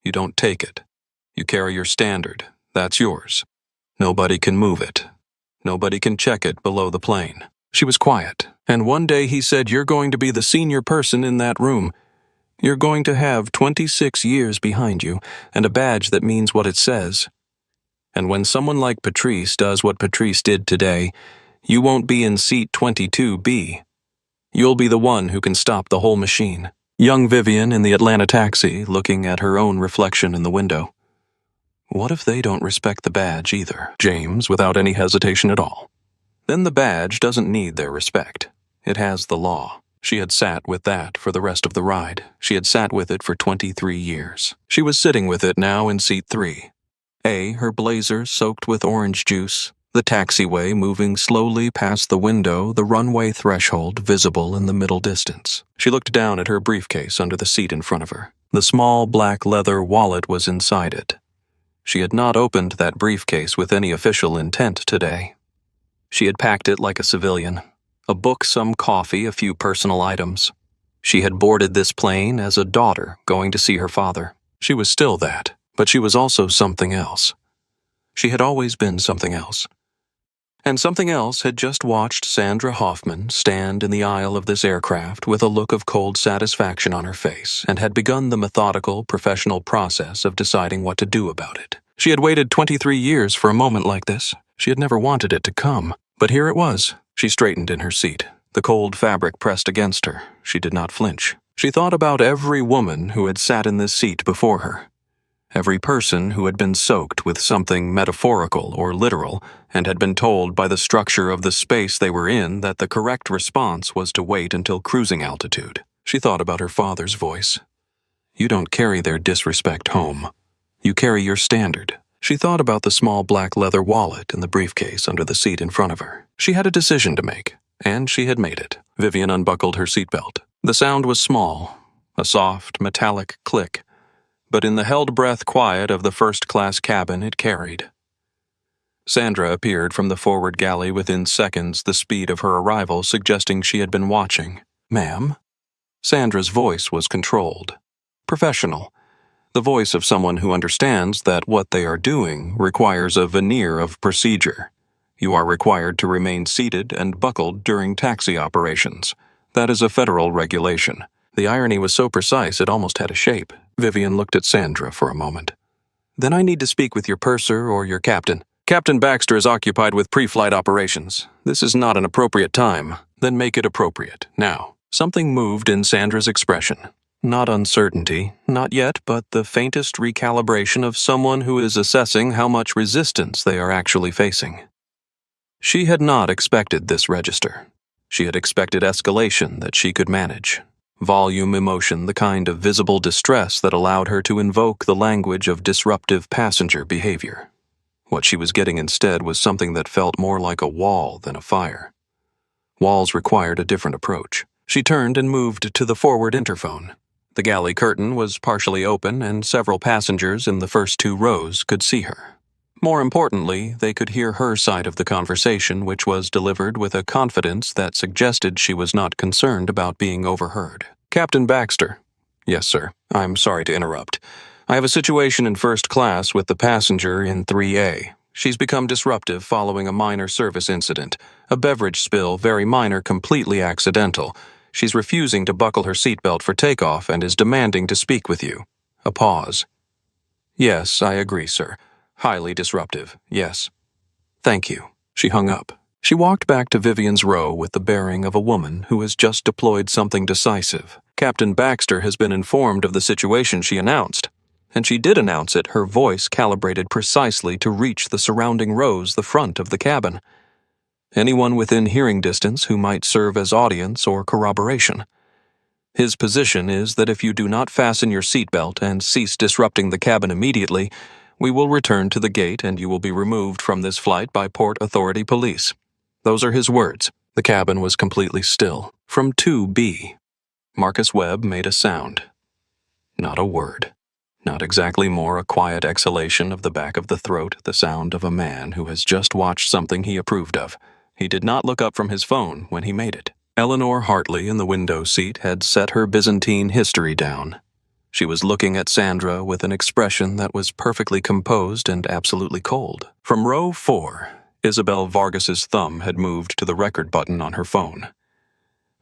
You don't take it. You carry your standard. That's yours. Nobody can move it. Nobody can check it below the plane. She was quiet, and one day he said, "You're going to be the senior person in that room. You're going to have 26 years behind you, and a badge that means what it says. And when someone like Patrice does what Patrice did today, you won't be in seat 22B. You'll be the one who can stop the whole machine." Young Vivian in the Atlanta taxi, looking at her own reflection in the window. What if they don't respect the badge either? James, without any hesitation at all. Then the badge doesn't need their respect. It has the law. She had sat with that for the rest of the ride. She had sat with it for 23 years. She was sitting with it now in seat 3. Her blazer soaked with orange juice, the taxiway moving slowly past the window, the runway threshold visible in the middle distance. She looked down at her briefcase under the seat in front of her. The small black leather wallet was inside it. She had not opened that briefcase with any official intent today. She had packed it like a civilian. A book, some coffee, a few personal items. She had boarded this plane as a daughter going to see her father. She was still that, but she was also something else. She had always been something else. And something else had just watched Sandra Hoffman stand in the aisle of this aircraft with a look of cold satisfaction on her face and had begun the methodical, professional process of deciding what to do about it. She had waited 23 years for a moment like this. She had never wanted it to come. But here it was. She straightened in her seat. The cold fabric pressed against her. She did not flinch. She thought about every woman who had sat in this seat before her. Every person who had been soaked with something metaphorical or literal and had been told by the structure of the space they were in that the correct response was to wait until cruising altitude. She thought about her father's voice. You don't carry their disrespect home. You carry your standard. She thought about the small black leather wallet in the briefcase under the seat in front of her. She had a decision to make, and she had made it. Vivian unbuckled her seatbelt. The sound was small, a soft, metallic click, but in the held-breath quiet of the first-class cabin it carried. Sandra appeared from the forward galley within seconds, the speed of her arrival suggesting she had been watching. Ma'am? Sandra's voice was controlled, professional, the voice of someone who understands that what they are doing requires a veneer of procedure. You are required to remain seated and buckled during taxi operations. That is a federal regulation. The irony was so precise it almost had a shape. Vivian looked at Sandra for a moment. Then I need to speak with your purser or your captain. Captain Baxter is occupied with pre-flight operations. This is not an appropriate time. Then make it appropriate. Now. Something moved in Sandra's expression. Not uncertainty, not yet, but the faintest recalibration of someone who is assessing how much resistance they are actually facing. She had not expected this register. She had expected escalation that she could manage. Volume emotion, the kind of visible distress that allowed her to invoke the language of disruptive passenger behavior. What she was getting instead was something that felt more like a wall than a fire. Walls required a different approach. She turned and moved to the forward interphone. The galley curtain was partially open and several passengers in the first 2 rows could see her. More importantly, they could hear her side of the conversation, which was delivered with a confidence that suggested she was not concerned about being overheard. Captain Baxter. Yes, sir. I'm sorry to interrupt. I have a situation in first class with the passenger in 3A. She's become disruptive following a minor service incident. A beverage spill, very minor, completely accidental. She's refusing to buckle her seatbelt for takeoff and is demanding to speak with you. A pause. Yes, I agree, sir. Highly disruptive, yes. Thank you. She hung up. She walked back to Vivian's row with the bearing of a woman who has just deployed something decisive. Captain Baxter has been informed of the situation she announced. And she did announce it, her voice calibrated precisely to reach the surrounding rows, the front of the cabin. Anyone within hearing distance who might serve as audience or corroboration. His position is that if you do not fasten your seatbelt and cease disrupting the cabin immediately, we will return to the gate and you will be removed from this flight by Port Authority Police. Those are his words. The cabin was completely still. From 2B. Marcus Webb made a sound. Not a word. Not exactly more a quiet exhalation of the back of the throat, the sound of a man who has just watched something he approved of. He did not look up from his phone when he made it. Eleanor Hartley in the window seat had set her Byzantine history down. She was looking at Sandra with an expression that was perfectly composed and absolutely cold. From row 4, Isabel Vargas's thumb had moved to the record button on her phone.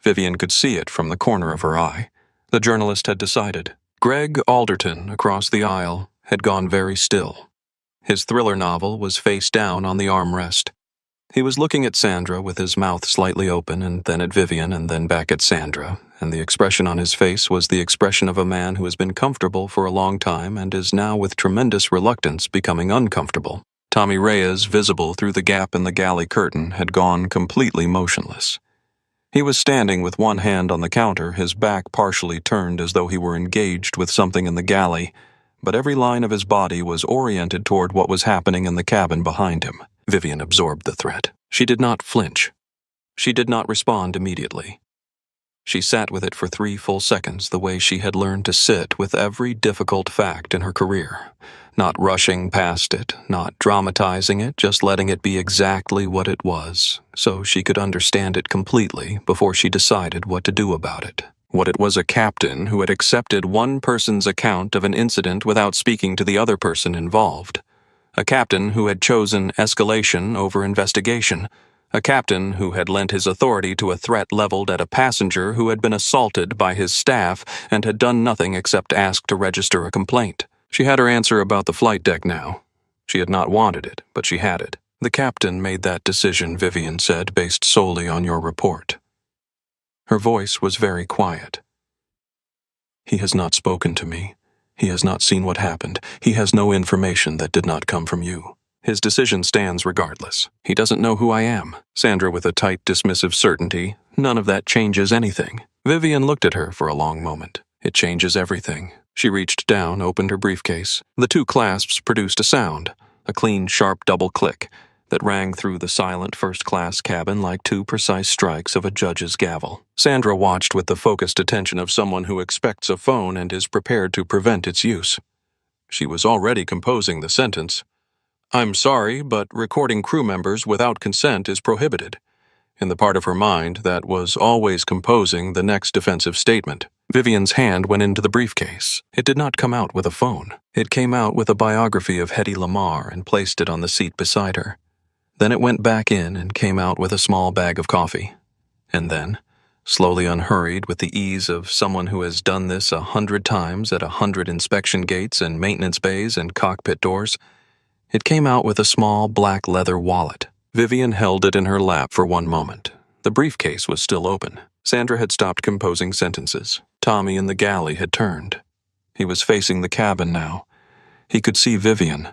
Vivian could see it from the corner of her eye. The journalist had decided. Greg Alderton, across the aisle, had gone very still. His thriller novel was face down on the armrest. He was looking at Sandra with his mouth slightly open and then at Vivian and then back at Sandra, and the expression on his face was the expression of a man who has been comfortable for a long time and is now with tremendous reluctance becoming uncomfortable. Tommy Reyes, visible through the gap in the galley curtain, had gone completely motionless. He was standing with one hand on the counter, his back partially turned as though he were engaged with something in the galley, but every line of his body was oriented toward what was happening in the cabin behind him. Vivian absorbed the threat. She did not flinch. She did not respond immediately. She sat with it for 3 full seconds, the way she had learned to sit with every difficult fact in her career. Not rushing past it, not dramatizing it, just letting it be exactly what it was, so she could understand it completely before she decided what to do about it. What it was: a captain who had accepted one person's account of an incident without speaking to the other person involved. A captain who had chosen escalation over investigation. A captain who had lent his authority to a threat leveled at a passenger who had been assaulted by his staff and had done nothing except ask to register a complaint. She had her answer about the flight deck now. She had not wanted it, but she had it. The captain made that decision, Vivian said, based solely on your report. Her voice was very quiet. He has not spoken to me. He has not seen what happened. He has no information that did not come from you. His decision stands regardless. He doesn't know who I am. Sandra with a tight, dismissive certainty. None of that changes anything. Vivian looked at her for a long moment. It changes everything. She reached down, opened her briefcase. The 2 clasps produced a sound, a clean, sharp double click that rang through the silent first-class cabin like 2 precise strikes of a judge's gavel. Sandra watched with the focused attention of someone who expects a phone and is prepared to prevent its use. She was already composing the sentence. "I'm sorry, but recording crew members without consent is prohibited." In the part of her mind that was always composing the next defensive statement. Vivian's hand went into the briefcase. It did not come out with a phone. It came out with a biography of Hedy Lamarr and placed it on the seat beside her. Then it went back in and came out with a small bag of coffee. And then, slowly unhurried with the ease of someone who has done this 100 times at 100 inspection gates and maintenance bays and cockpit doors, it came out with a small black leather wallet. Vivian held it in her lap for one moment. The briefcase was still open. Sandra had stopped composing sentences. Tommy in the galley had turned. He was facing the cabin now. He could see Vivian.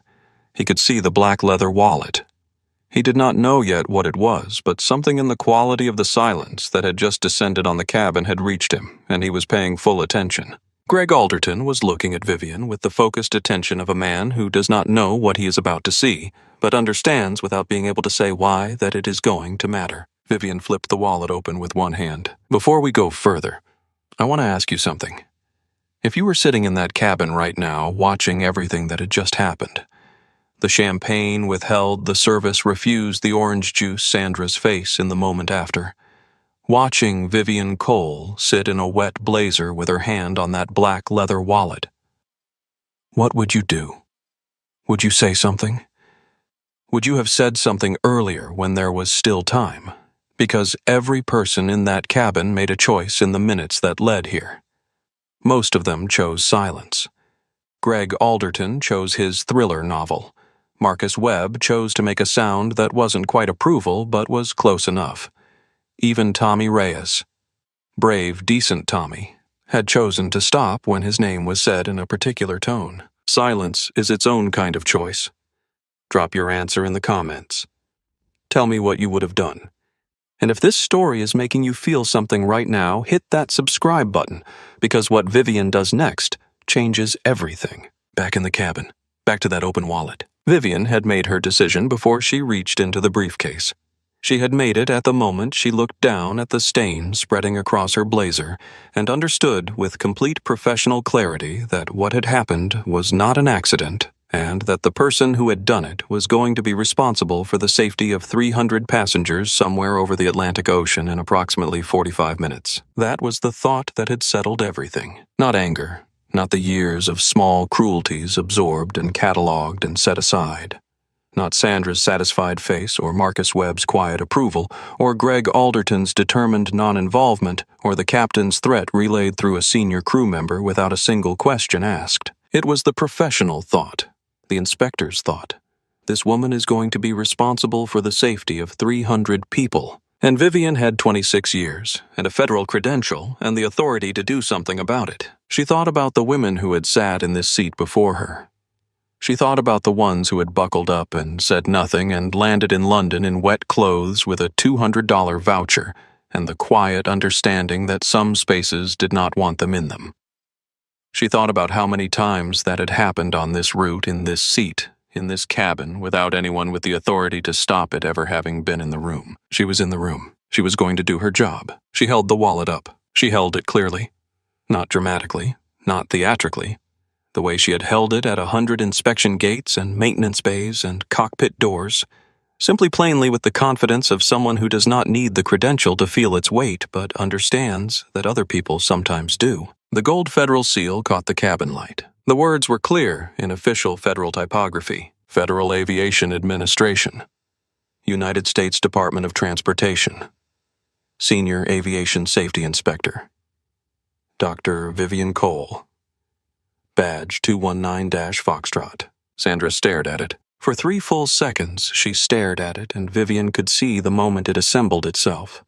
He could see the black leather wallet. He did not know yet what it was, but something in the quality of the silence that had just descended on the cabin had reached him, and he was paying full attention. Greg Alderton was looking at Vivian with the focused attention of a man who does not know what he is about to see, but understands without being able to say why that it is going to matter. Vivian flipped the wallet open with one hand. "Before we go further, I want to ask you something. If you were sitting in that cabin right now, watching everything that had just happened, the champagne withheld, the service refused the orange juice Sandra's face in the moment after, watching Vivian Cole sit in a wet blazer with her hand on that black leather wallet, what would you do? Would you say something? Would you have said something earlier when there was still time? Because every person in that cabin made a choice in the minutes that led here. Most of them chose silence. Greg Alderton chose his thriller novel. Marcus Webb chose to make a sound that wasn't quite approval but was close enough. Even Tommy Reyes, brave, decent Tommy, had chosen to stop when his name was said in a particular tone. Silence is its own kind of choice. Drop your answer in the comments. Tell me what you would have done. And if this story is making you feel something right now, hit that subscribe button, because what Vivian does next changes everything. Back in the cabin, back to that open wallet. Vivian had made her decision before she reached into the briefcase. She had made it at the moment she looked down at the stain spreading across her blazer and understood with complete professional clarity that what had happened was not an accident, and that the person who had done it was going to be responsible for the safety of 300 passengers somewhere over the Atlantic Ocean in approximately 45 minutes. That was the thought that had settled everything. Not anger, not the years of small cruelties absorbed and catalogued and set aside. Not Sandra's satisfied face or Marcus Webb's quiet approval, or Greg Alderton's determined non-involvement, or the captain's threat relayed through a senior crew member without a single question asked. It was the professional thought. The inspector's thought. This woman is going to be responsible for the safety of 300 people. And Vivian had 26 years, and a federal credential, and the authority to do something about it. She thought about the women who had sat in this seat before her. She thought about the ones who had buckled up and said nothing and landed in London in wet clothes with a $200 voucher and the quiet understanding that some spaces did not want them in them. She thought about how many times that had happened on this route, in this seat, in this cabin, without anyone with the authority to stop it ever having been in the room. She was in the room. She was going to do her job. She held the wallet up. She held it clearly, not dramatically, not theatrically, the way she had held it at 100 inspection gates and maintenance bays and cockpit doors, simply plainly with the confidence of someone who does not need the credential to feel its weight but understands that other people sometimes do. The gold Federal seal caught the cabin light. The words were clear in official federal typography: Federal Aviation Administration, United States Department of Transportation, Senior Aviation Safety Inspector, Dr. Vivian Cole. Badge 219-Foxtrot. Sandra stared at it. For 3 full seconds, she stared at it, and Vivian could see the moment it assembled itself.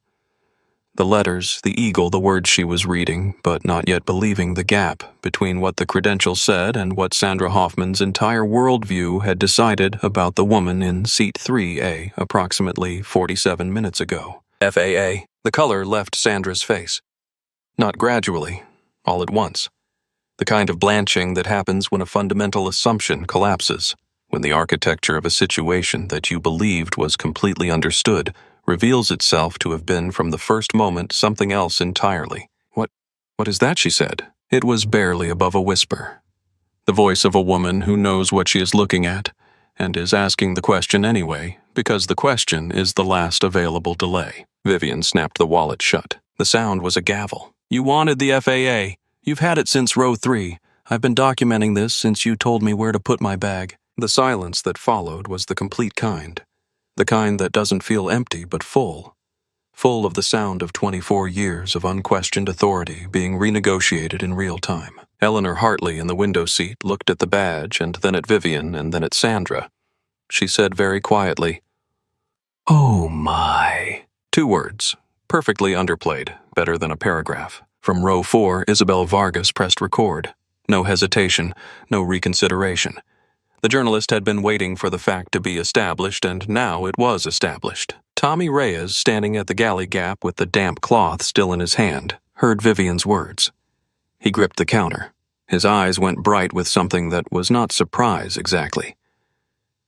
The letters, the eagle, the words she was reading, but not yet believing the gap between what the credential said and what Sandra Hoffman's entire worldview had decided about the woman in Seat 3A approximately 47 minutes ago. FAA. The color left Sandra's face. Not gradually, all at once. The kind of blanching that happens when a fundamental assumption collapses, when the architecture of a situation that you believed was completely understood reveals itself to have been from the first moment something else entirely. What is that?" she said. It was barely above a whisper. The voice of a woman who knows what she is looking at, and is asking the question anyway, because the question is the last available delay. Vivian snapped the wallet shut. The sound was a gavel. "You wanted the FAA. You've had it since row 3. I've been documenting this since you told me where to put my bag." The silence that followed was the complete kind. The kind that doesn't feel empty but full. Full of the sound of 24 years of unquestioned authority being renegotiated in real time. Eleanor Hartley in the window seat looked at the badge and then at Vivian and then at Sandra. She said very quietly, "Oh my." 2 words, perfectly underplayed, better than a paragraph. From row 4, Isabel Vargas pressed record. No hesitation, no reconsideration. The journalist had been waiting for the fact to be established, and now it was established. Tommy Reyes, standing at the galley gap with the damp cloth still in his hand, heard Vivian's words. He gripped the counter. His eyes went bright with something that was not surprise exactly.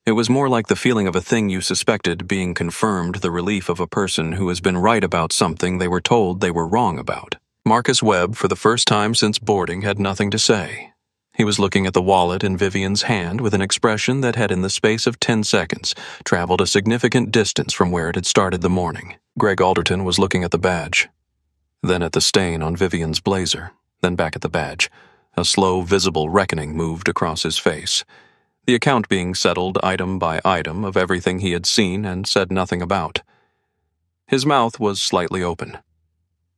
It was more like the feeling of a thing you suspected being confirmed, the relief of a person who has been right about something they were told they were wrong about. Marcus Webb, for the first time since boarding, had nothing to say. He was looking at the wallet in Vivian's hand with an expression that had in the space of 10 seconds traveled a significant distance from where it had started the morning. Greg Alderton was looking at the badge, then at the stain on Vivian's blazer, then back at the badge. A slow, visible reckoning moved across his face, the account being settled item by item of everything he had seen and said nothing about. His mouth was slightly open.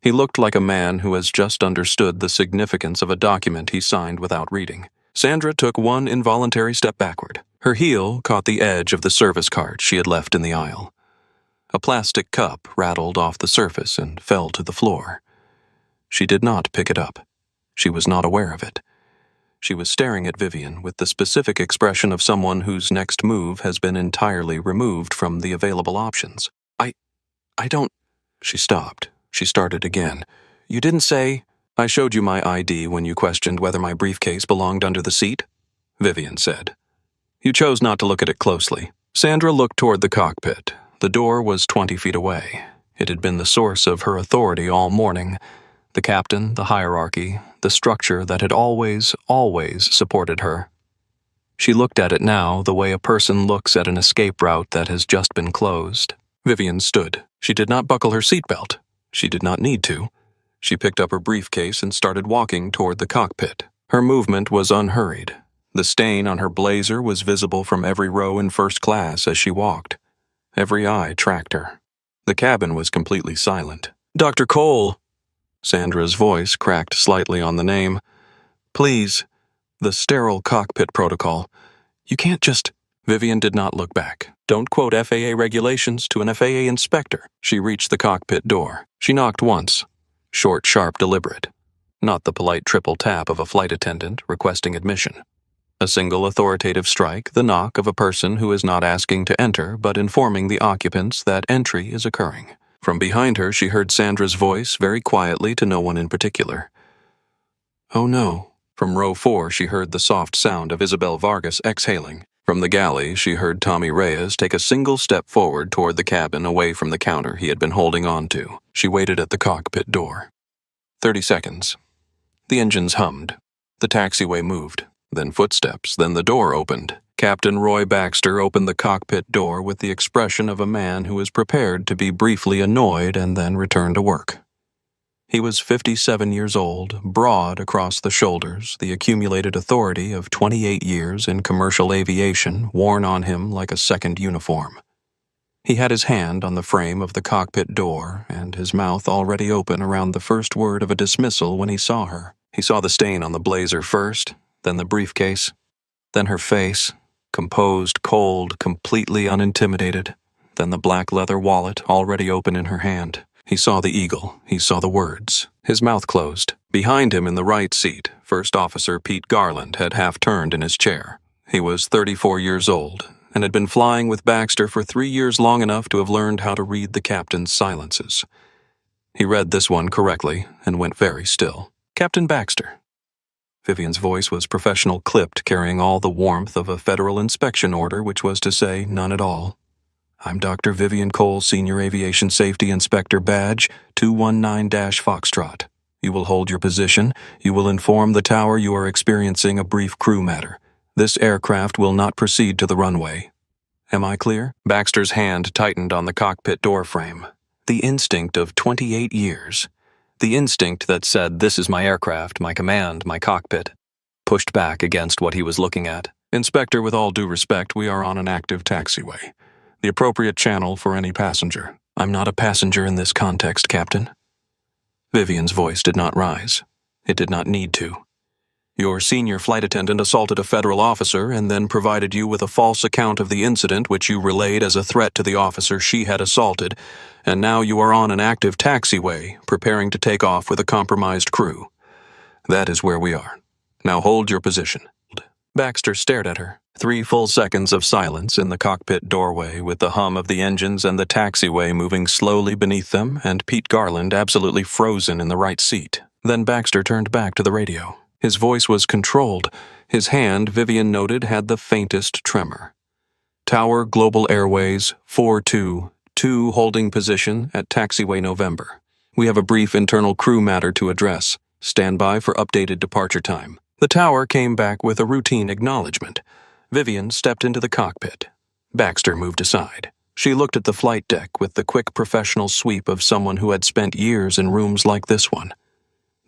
He looked like a man who has just understood the significance of a document he signed without reading. Sandra took one involuntary step backward. Her heel caught the edge of the service card she had left in the aisle. A plastic cup rattled off the surface and fell to the floor. She did not pick it up. She was not aware of it. She was staring at Vivian with the specific expression of someone whose next move has been entirely removed from the available options. I don't... She stopped. She started again. "You didn't say..." "I showed you my ID when you questioned whether my briefcase belonged under the seat," Vivian said. "You chose not to look at it closely." Sandra looked toward the cockpit. The door was 20 feet away. It had been the source of her authority all morning. The captain, the hierarchy, the structure that had always supported her. She looked at it now the way a person looks at an escape route that has just been closed. Vivian stood. She did not buckle her seatbelt. She did not need to. She picked up her briefcase and started walking toward the cockpit. Her movement was unhurried. The stain on her blazer was visible from every row in first class as she walked. Every eye tracked her. The cabin was completely silent. "Dr. Cole!" Sandra's voice cracked slightly on the name. "Please, the sterile cockpit protocol. You can't just..." Vivian did not look back. "Don't quote FAA regulations to an FAA inspector." She reached the cockpit door. She knocked once. Short, sharp, deliberate. Not the polite triple tap of a flight attendant requesting admission. A single authoritative strike, the knock of a person who is not asking to enter but informing the occupants that entry is occurring. From behind her she heard Sandra's voice very quietly to no one in particular. "Oh no." From row 4 she heard the soft sound of Isabel Vargas exhaling. From the galley, she heard Tommy Reyes take a single step forward toward the cabin away from the counter he had been holding on to. She waited at the cockpit door. 30 seconds. The engines hummed. The taxiway moved. Then footsteps. Then the door opened. Captain Roy Baxter opened the cockpit door with the expression of a man who is prepared to be briefly annoyed and then return to work. He was 57 years old, broad across the shoulders, the accumulated authority of 28 years in commercial aviation worn on him like a second uniform. He had his hand on the frame of the cockpit door and his mouth already open around the first word of a dismissal when he saw her. He saw the stain on the blazer first, then the briefcase, then her face, composed, cold, completely unintimidated, then the black leather wallet already open in her hand. He saw the eagle. He saw the words. His mouth closed. Behind him in the right seat, First Officer Pete Garland had half-turned in his chair. He was 34 years old and had been flying with Baxter for 3 years, long enough to have learned how to read the captain's silences. He read this one correctly and went very still. "Captain Baxter." Vivian's voice was professional, clipped, carrying all the warmth of a federal inspection order, which was to say none at all. "I'm Dr. Vivian Cole, Senior Aviation Safety Inspector, badge 219-Foxtrot. You will hold your position. You will inform the tower you are experiencing a brief crew matter. This aircraft will not proceed to the runway. Am I clear?" Baxter's hand tightened on the cockpit door frame. The instinct of 28 years, the instinct that said, "This is my aircraft, my command, my cockpit," pushed back against what he was looking at. "Inspector, with all due respect, we are on an active taxiway. The appropriate channel for any passenger." "I'm not a passenger in this context, Captain." Vivian's voice did not rise. It did not need to. "Your senior flight attendant assaulted a federal officer and then provided you with a false account of the incident which you relayed as a threat to the officer she had assaulted, and now you are on an active taxiway, preparing to take off with a compromised crew. That is where we are. Now hold your position." Baxter stared at her. 3 full seconds of silence in the cockpit doorway, with the hum of the engines and the taxiway moving slowly beneath them, and Pete Garland absolutely frozen in the right seat. Then Baxter turned back to the radio. His voice was controlled. His hand, Vivian noted, had the faintest tremor. "Tower Global Airways 422, holding position at taxiway November. We have a brief internal crew matter to address. Stand by for updated departure time." The tower came back with a routine acknowledgement. Vivian stepped into the cockpit. Baxter moved aside. She looked at the flight deck with the quick professional sweep of someone who had spent years in rooms like this one.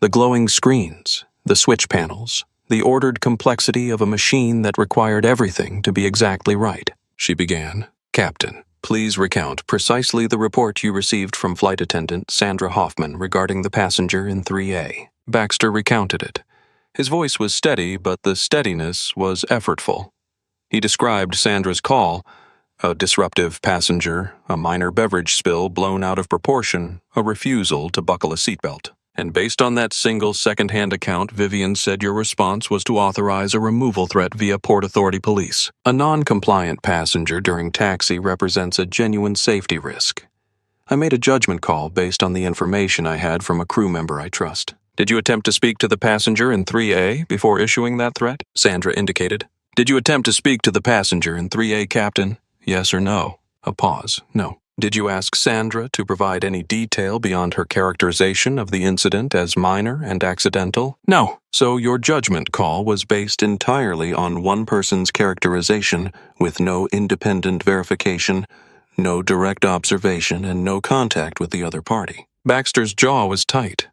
The glowing screens, the switch panels, the ordered complexity of a machine that required everything to be exactly right. She began, "Captain, please recount precisely the report you received from flight attendant Sandra Hoffman regarding the passenger in 3A. Baxter recounted it. His voice was steady, but the steadiness was effortful. He described Sandra's call: a disruptive passenger, a minor beverage spill blown out of proportion, a refusal to buckle a seatbelt. And based on that single second-hand account, Vivian said your response was to authorize a removal threat via Port Authority Police. A non-compliant passenger during taxi represents a genuine safety risk. I made a judgment call based on the information I had from a crew member I trust." "Did you attempt to speak to the passenger in 3A before issuing that threat?" Sandra indicated. "Did you attempt to speak to the passenger in 3A, Captain? Yes or no?" A pause. "No." "Did you ask Sandra to provide any detail beyond her characterization of the incident as minor and accidental?" "No." "So your judgment call was based entirely on one person's characterization, with no independent verification, no direct observation, and no contact with the other party." Baxter's jaw was tight.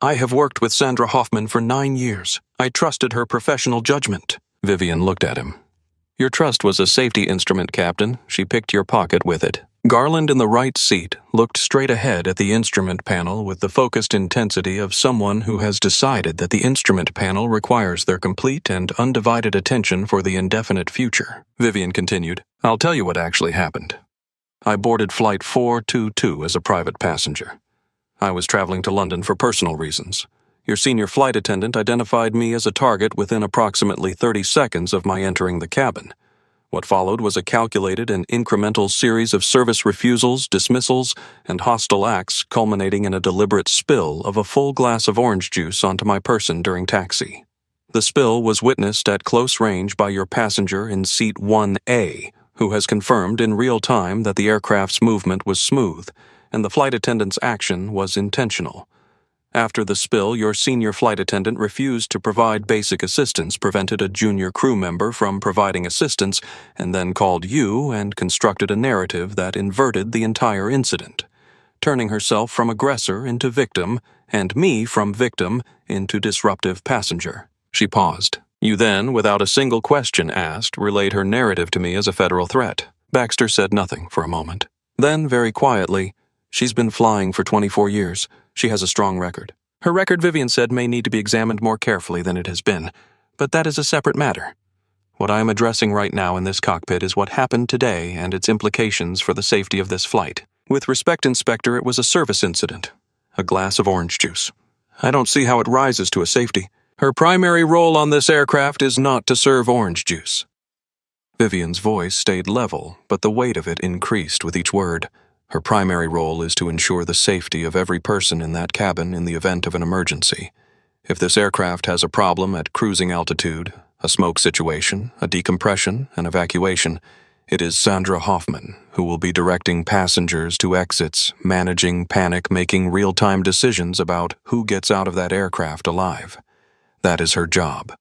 "I have worked with Sandra Hoffman for 9 years. I trusted her professional judgment." Vivian looked at him. "Your trust was a safety instrument, Captain. She picked your pocket with it." Garland in the right seat looked straight ahead at the instrument panel with the focused intensity of someone who has decided that the instrument panel requires their complete and undivided attention for the indefinite future. Vivian continued, "I'll tell you what actually happened. I boarded Flight 422 as a private passenger. I was traveling to London for personal reasons. Your senior flight attendant identified me as a target within approximately 30 seconds of my entering the cabin. What followed was a calculated and incremental series of service refusals, dismissals, and hostile acts culminating in a deliberate spill of a full glass of orange juice onto my person during taxi. The spill was witnessed at close range by your passenger in seat 1A, who has confirmed in real time that the aircraft's movement was smooth, and the flight attendant's action was intentional. After the spill, your senior flight attendant refused to provide basic assistance, prevented a junior crew member from providing assistance, and then called you and constructed a narrative that inverted the entire incident, turning herself from aggressor into victim, and me from victim into disruptive passenger. She paused. You then, without a single question asked, relayed her narrative to me as a federal threat. Baxter said nothing for a moment. Then, very quietly, she's been flying for 24 years. She has a strong record. Her record, Vivian said, may need to be examined more carefully than it has been, but that is a separate matter. What I am addressing right now in this cockpit is what happened today and its implications for the safety of this flight. With respect, Inspector, it was a service incident. A glass of orange juice. I don't see how it rises to a safety. Her primary role on this aircraft is not to serve orange juice. Vivian's voice stayed level, but the weight of it increased with each word. Her primary role is to ensure the safety of every person in that cabin in the event of an emergency. If this aircraft has a problem at cruising altitude, a smoke situation, a decompression, an evacuation, it is Sandra Hoffman who will be directing passengers to exits, managing panic, making real-time decisions about who gets out of that aircraft alive. That is her job.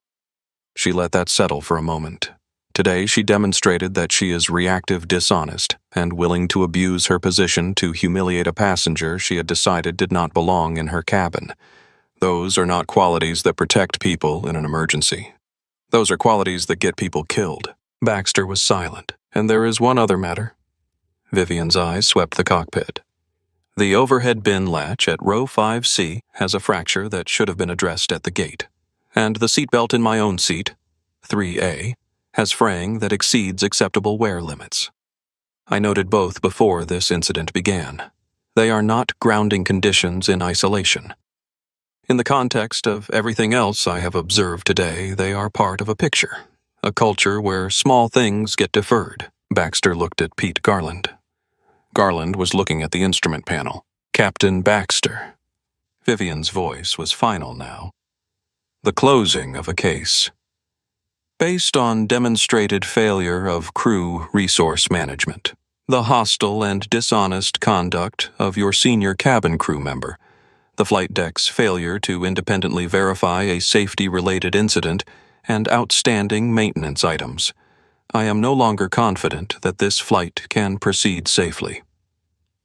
She let that settle for a moment. Today she demonstrated that she is reactive dishonest and willing to abuse her position to humiliate a passenger she had decided did not belong in her cabin. Those are not qualities that protect people in an emergency. Those are qualities that get people killed. Baxter was silent. And there is one other matter. Vivian's eyes swept the cockpit. The overhead bin latch at row 5C has a fracture that should have been addressed at the gate. And the seatbelt in my own seat, 3A, has fraying that exceeds acceptable wear limits. I noted both before this incident began. They are not grounding conditions in isolation. In the context of everything else I have observed today, they are part of a picture, a culture where small things get deferred. Baxter looked at Pete Garland. Garland was looking at the instrument panel. Captain Baxter. Vivian's voice was final now. The closing of a case. Based on demonstrated failure of crew resource management, the hostile and dishonest conduct of your senior cabin crew member, the flight deck's failure to independently verify a safety-related incident, and outstanding maintenance items, I am no longer confident that this flight can proceed safely.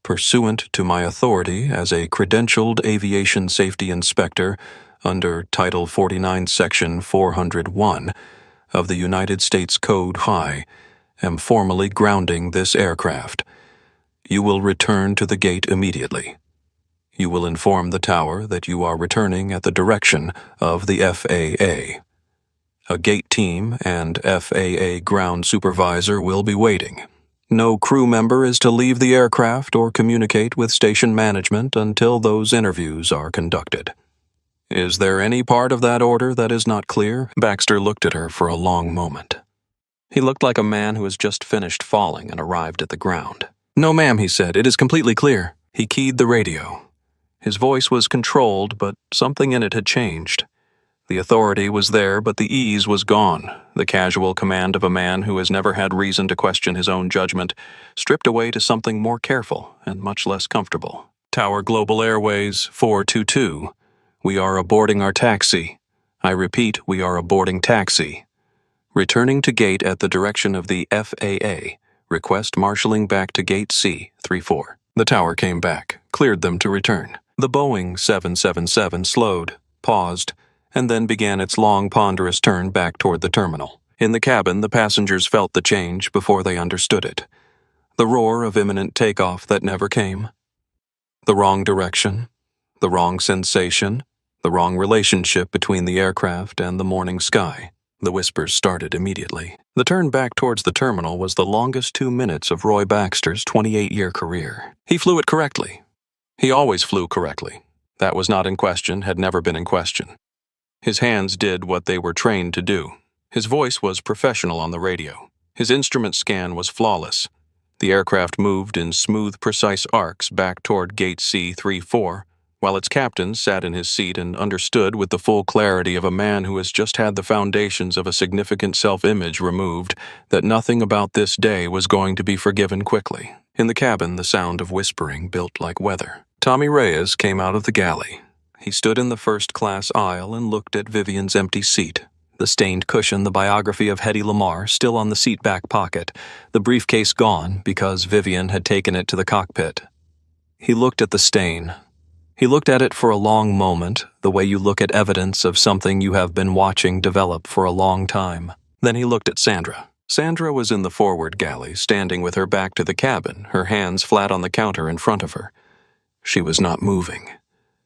Pursuant to my authority as a credentialed aviation safety inspector under Title 49, Section 401 of the United States Code High, am formally grounding this aircraft. You will return to the gate immediately. You will inform the tower that you are returning at the direction of the FAA. A gate team and FAA ground supervisor will be waiting. No crew member is to leave the aircraft or communicate with station management until those interviews are conducted. Is there any part of that order that is not clear? Baxter looked at her for a long moment. He looked like a man who has just finished falling and arrived at the ground. No, ma'am, he said. It is completely clear. He keyed the radio. His voice was controlled, but something in it had changed. The authority was there, but the ease was gone. The casual command of a man who has never had reason to question his own judgment, stripped away to something more careful and much less comfortable. Tower Global Airways 422. We are aborting our taxi. I repeat, we are aborting taxi. Returning to gate at the direction of the FAA. Request marshalling back to gate C-34. The tower came back, cleared them to return. The Boeing 777 slowed, paused, and then began its long, ponderous turn back toward the terminal. In the cabin, the passengers felt the change before they understood it. The roar of imminent takeoff that never came. The wrong direction, the wrong sensation, the wrong relationship between the aircraft and the morning sky. The whispers started immediately. The turn back towards the terminal was the longest 2 minutes of Roy Baxter's 28-year career. He flew it correctly. He always flew correctly. That was not in question, had never been in question. His hands did what they were trained to do. His voice was professional on the radio. His instrument scan was flawless. The aircraft moved in smooth, precise arcs back toward gate C-34, while its captain sat in his seat and understood with the full clarity of a man who has just had the foundations of a significant self-image removed that nothing about this day was going to be forgiven quickly. In the cabin, the sound of whispering built like weather. Tommy Reyes came out of the galley. He stood in the first-class aisle and looked at Vivian's empty seat. The stained cushion, the biography of Hedy Lamarr, still on the seat back pocket, the briefcase gone because Vivian had taken it to the cockpit. He looked at the stain. He looked at it for a long moment, the way you look at evidence of something you have been watching develop for a long time. Then he looked at Sandra. Sandra was in the forward galley, standing with her back to the cabin, her hands flat on the counter in front of her. She was not moving.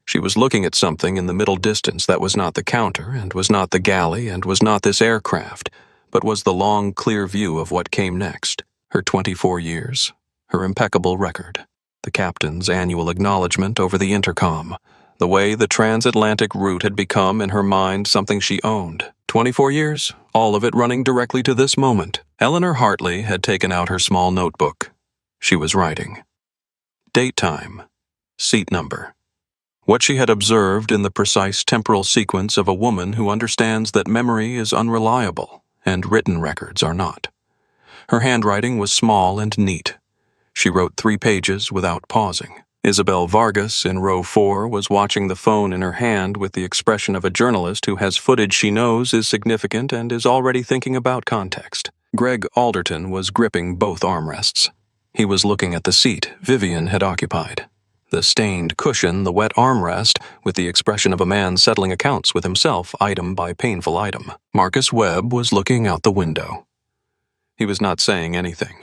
She was looking at something in the middle distance that was not the counter, and was not the galley, and was not this aircraft, but was the long, clear view of what came next. Her 24 years, her impeccable record, the captain's annual acknowledgement over the intercom, the way the transatlantic route had become in her mind something she owned. 24 years, all of it running directly to this moment. Eleanor Hartley had taken out her small notebook. She was writing. Date time. Seat number. What she had observed in the precise temporal sequence of a woman who understands that memory is unreliable and written records are not. Her handwriting was small and neat. She wrote 3 pages without pausing. Isabel Vargas in row 4 was watching the phone in her hand with the expression of a journalist who has footage she knows is significant and is already thinking about context. Greg Alderton was gripping both armrests. He was looking at the seat Vivian had occupied. The stained cushion, the wet armrest, with the expression of a man settling accounts with himself, item by painful item. Marcus Webb was looking out the window. He was not saying anything.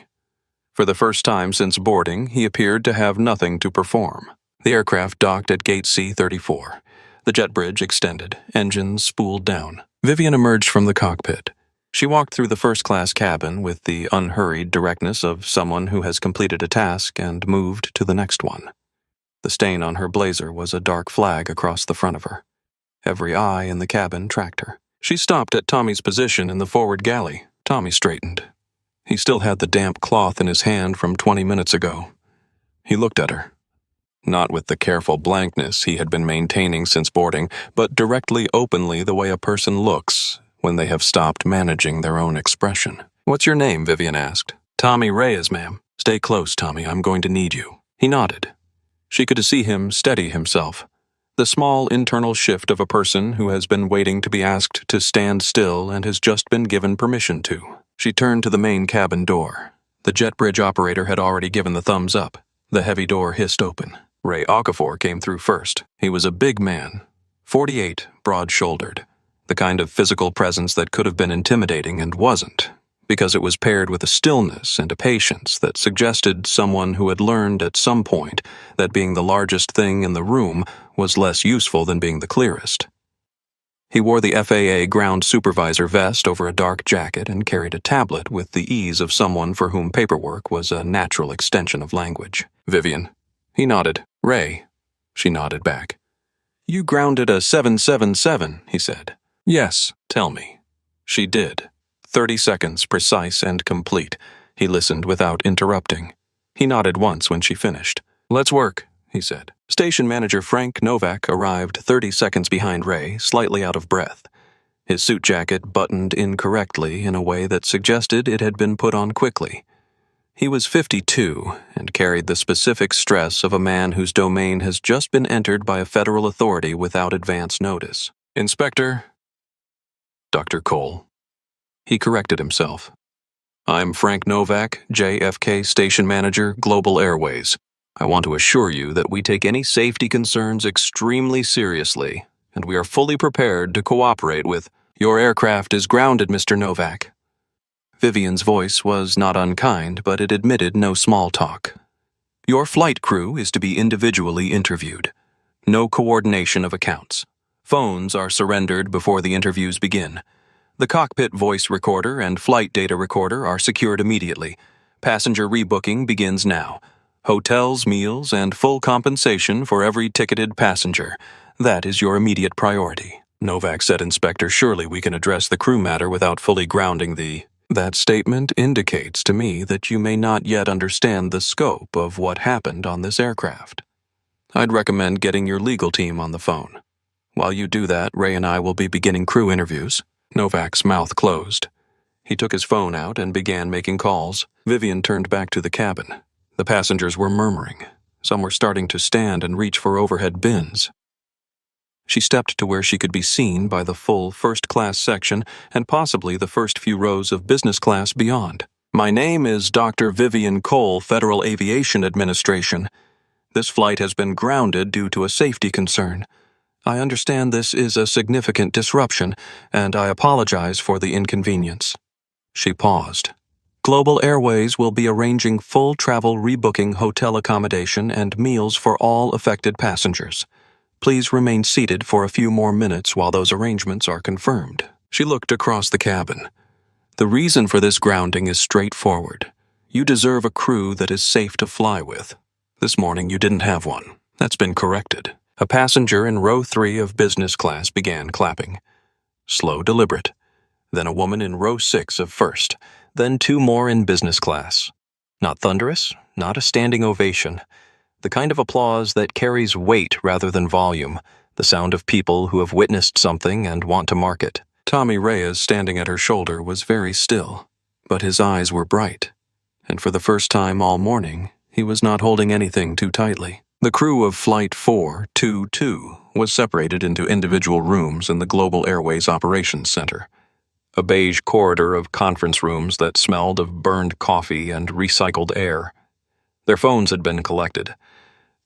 For the first time since boarding, he appeared to have nothing to perform. The aircraft docked at gate C-34. The jet bridge extended, engines spooled down. Vivian emerged from the cockpit. She walked through the first-class cabin with the unhurried directness of someone who has completed a task and moved to the next one. The stain on her blazer was a dark flag across the front of her. Every eye in the cabin tracked her. She stopped at Tommy's position in the forward galley. Tommy straightened. He still had the damp cloth in his hand from 20 minutes ago. He looked at her. Not with the careful blankness he had been maintaining since boarding, but directly, openly, the way a person looks when they have stopped managing their own expression. "What's your name?" Vivian asked. "Tommy Reyes, ma'am." "Stay close, Tommy. I'm going to need you." He nodded. She could see him steady himself. The small internal shift of a person who has been waiting to be asked to stand still and has just been given permission to. She turned to the main cabin door. The jet bridge operator had already given the thumbs up. The heavy door hissed open. Ray Okafor came through first. He was a big man, 48, broad-shouldered, the kind of physical presence that could have been intimidating and wasn't, because it was paired with a stillness and a patience that suggested someone who had learned at some point that being the largest thing in the room was less useful than being the clearest. He wore the FAA ground supervisor vest over a dark jacket and carried a tablet with the ease of someone for whom paperwork was a natural extension of language. "Vivian." He nodded. "Ray." She nodded back. "You grounded a 777, he said. "Yes, tell me." She did. 30 seconds, precise and complete. He listened without interrupting. He nodded once when she finished. "Let's work," he said. Station manager Frank Novak arrived 30 seconds behind Ray, slightly out of breath. His suit jacket buttoned incorrectly in a way that suggested it had been put on quickly. He was 52 and carried the specific stress of a man whose domain has just been entered by a federal authority without advance notice. "Inspector." "Dr. Cole." He corrected himself. "I'm Frank Novak, JFK Station Manager, Global Airways. I want to assure you that we take any safety concerns extremely seriously, and we are fully prepared to cooperate with—" "Your aircraft is grounded, Mr. Novak." Vivian's voice was not unkind, but it admitted no small talk. "Your flight crew is to be individually interviewed. No coordination of accounts. Phones are surrendered before the interviews begin. The cockpit voice recorder and flight data recorder are secured immediately. Passenger rebooking begins now. Hotels, meals, and full compensation for every ticketed passenger. That is your immediate priority." Novak said, "Inspector, surely we can address the crew matter without fully grounding the—" "That statement indicates to me that you may not yet understand the scope of what happened on this aircraft. I'd recommend getting your legal team on the phone. While you do that, Ray and I will be beginning crew interviews." Novak's mouth closed. He took his phone out and began making calls. Vivian turned back to the cabin. The passengers were murmuring. Some were starting to stand and reach for overhead bins. She stepped to where she could be seen by the full first-class section and possibly the first few rows of business class beyond. "My name is Dr. Vivian Cole, Federal Aviation Administration. This flight has been grounded due to a safety concern. I understand this is a significant disruption, and I apologize for the inconvenience." She paused. "Global Airways will be arranging full travel rebooking, hotel accommodation, and meals for all affected passengers. Please remain seated for a few more minutes while those arrangements are confirmed." She looked across the cabin. "The reason for this grounding is straightforward. You deserve a crew that is safe to fly with. This morning you didn't have one. That's been corrected." A passenger in row 3 of business class began clapping. Slow, deliberate. Then a woman in row 6 of first. Then 2 more in business class. Not thunderous, not a standing ovation. The kind of applause that carries weight rather than volume, the sound of people who have witnessed something and want to mark it. Tommy Reyes, standing at her shoulder, was very still, but his eyes were bright, and for the first time all morning, he was not holding anything too tightly. The crew of Flight 422 was separated into individual rooms in the Global Airways Operations Center, a beige corridor of conference rooms that smelled of burned coffee and recycled air. Their phones had been collected.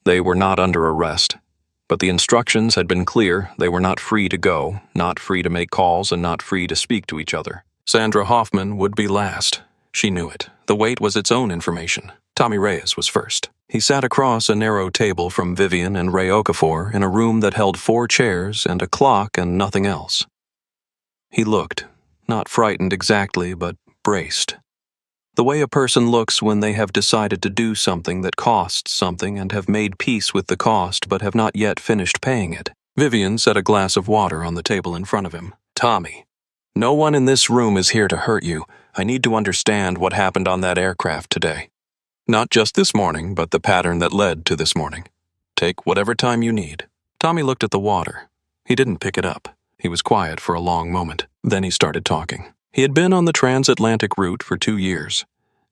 They were not under arrest, but the instructions had been clear. They were not free to go, not free to make calls, and not free to speak to each other. Sandra Hoffman would be last. She knew it. The wait was its own information. Tommy Reyes was first. He sat across a narrow table from Vivian and Ray Okafor in a room that held 4 chairs and a clock and nothing else. He looked, not frightened exactly, but braced. The way a person looks when they have decided to do something that costs something and have made peace with the cost but have not yet finished paying it. Vivian set a glass of water on the table in front of him. "Tommy, no one in this room is here to hurt you. I need to understand what happened on that aircraft today. Not just this morning, but the pattern that led to this morning. Take whatever time you need." Tommy looked at the water. He didn't pick it up. He was quiet for a long moment. Then he started talking. He had been on the transatlantic route for 2 years.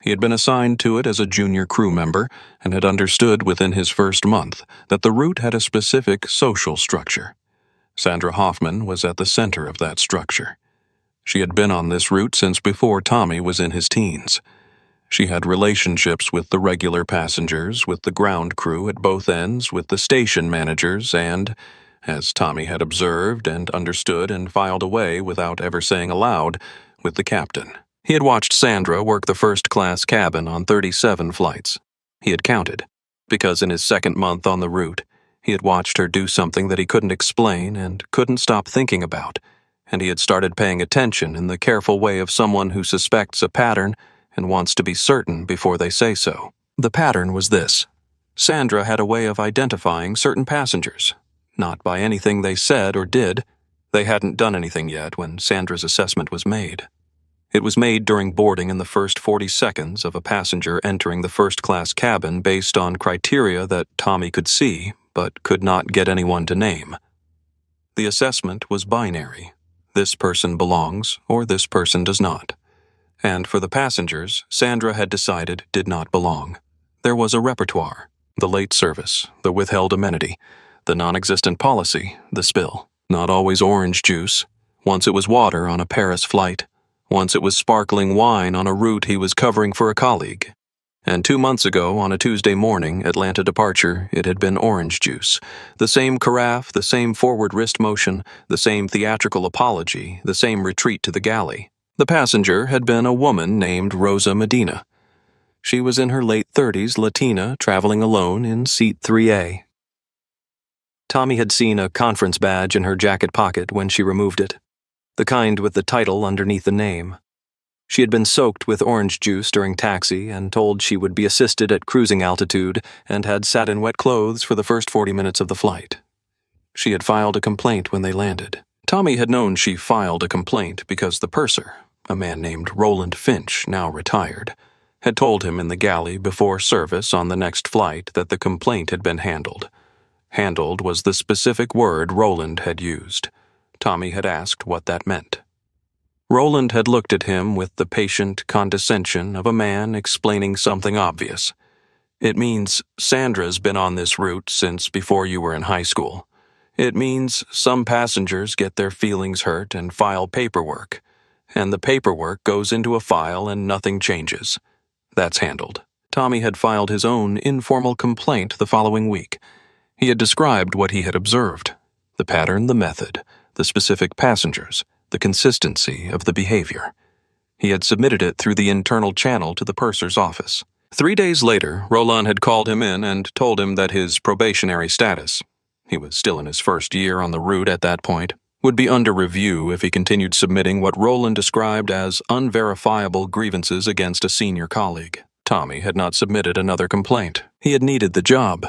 He had been assigned to it as a junior crew member and had understood within his first month that the route had a specific social structure. Sandra Hoffman was at the center of that structure. She had been on this route since before Tommy was in his teens. She had relationships with the regular passengers, with the ground crew at both ends, with the station managers, and, as Tommy had observed and understood and filed away without ever saying aloud, with the captain. He had watched Sandra work the first-class cabin on 37 flights. He had counted, because in his second month on the route, he had watched her do something that he couldn't explain and couldn't stop thinking about, and he had started paying attention in the careful way of someone who suspects a pattern and wants to be certain before they say so. The pattern was this. Sandra had a way of identifying certain passengers, not by anything they said or did. They hadn't done anything yet when Sandra's assessment was made. It was made during boarding in the first 40 seconds of a passenger entering the first-class cabin based on criteria that Tommy could see, but could not get anyone to name. The assessment was binary. This person belongs, or this person does not. And for the passengers, Sandra had decided did not belong. There was a repertoire: the late service, the withheld amenity, the non-existent policy, the spill. Not always orange juice. Once it was water on a Paris flight. Once it was sparkling wine on a route he was covering for a colleague. And 2 months ago, on a Tuesday morning, Atlanta departure, it had been orange juice. The same carafe, the same forward wrist motion, the same theatrical apology, the same retreat to the galley. The passenger had been a woman named Rosa Medina. She was in her late 30s, Latina, traveling alone in seat 3A. Tommy had seen a conference badge in her jacket pocket when she removed it, the kind with the title underneath the name. She had been soaked with orange juice during taxi and told she would be assisted at cruising altitude and had sat in wet clothes for the first 40 minutes of the flight. She had filed a complaint when they landed. Tommy had known she filed a complaint because the purser, a man named Roland Finch, now retired, had told him in the galley before service on the next flight that the complaint had been handled. Handled was the specific word Roland had used. Tommy had asked what that meant. Roland had looked at him with the patient condescension of a man explaining something obvious. "It means Sandra's been on this route since before you were in high school. It means some passengers get their feelings hurt and file paperwork, and the paperwork goes into a file and nothing changes. That's handled. Tommy had filed his own informal complaint the following week. He had described what he had observed: the pattern, the method, the specific passengers, the consistency of the behavior. He had submitted it through the internal channel to the purser's office. 3 days later, Roland had called him in and told him that his probationary status, he was still in his first year on the route at that point, would be under review if he continued submitting what Roland described as unverifiable grievances against a senior colleague. Tommy had not submitted another complaint. He had needed the job.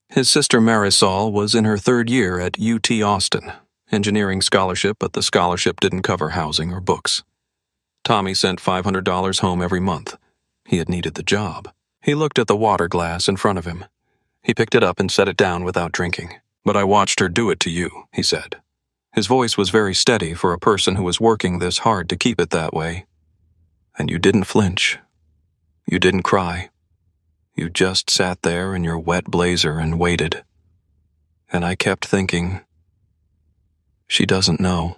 His sister Marisol was in her 3rd year at UT Austin, engineering scholarship, but the scholarship didn't cover housing or books. Tommy sent $500 home every month. He had needed the job. He looked at the water glass in front of him. He picked it up and set it down without drinking. "But I watched her do it to you," he said. His voice was very steady for a person who was working this hard to keep it that way. "And you didn't flinch. You didn't cry. You just sat there in your wet blazer and waited. And I kept thinking, she doesn't know.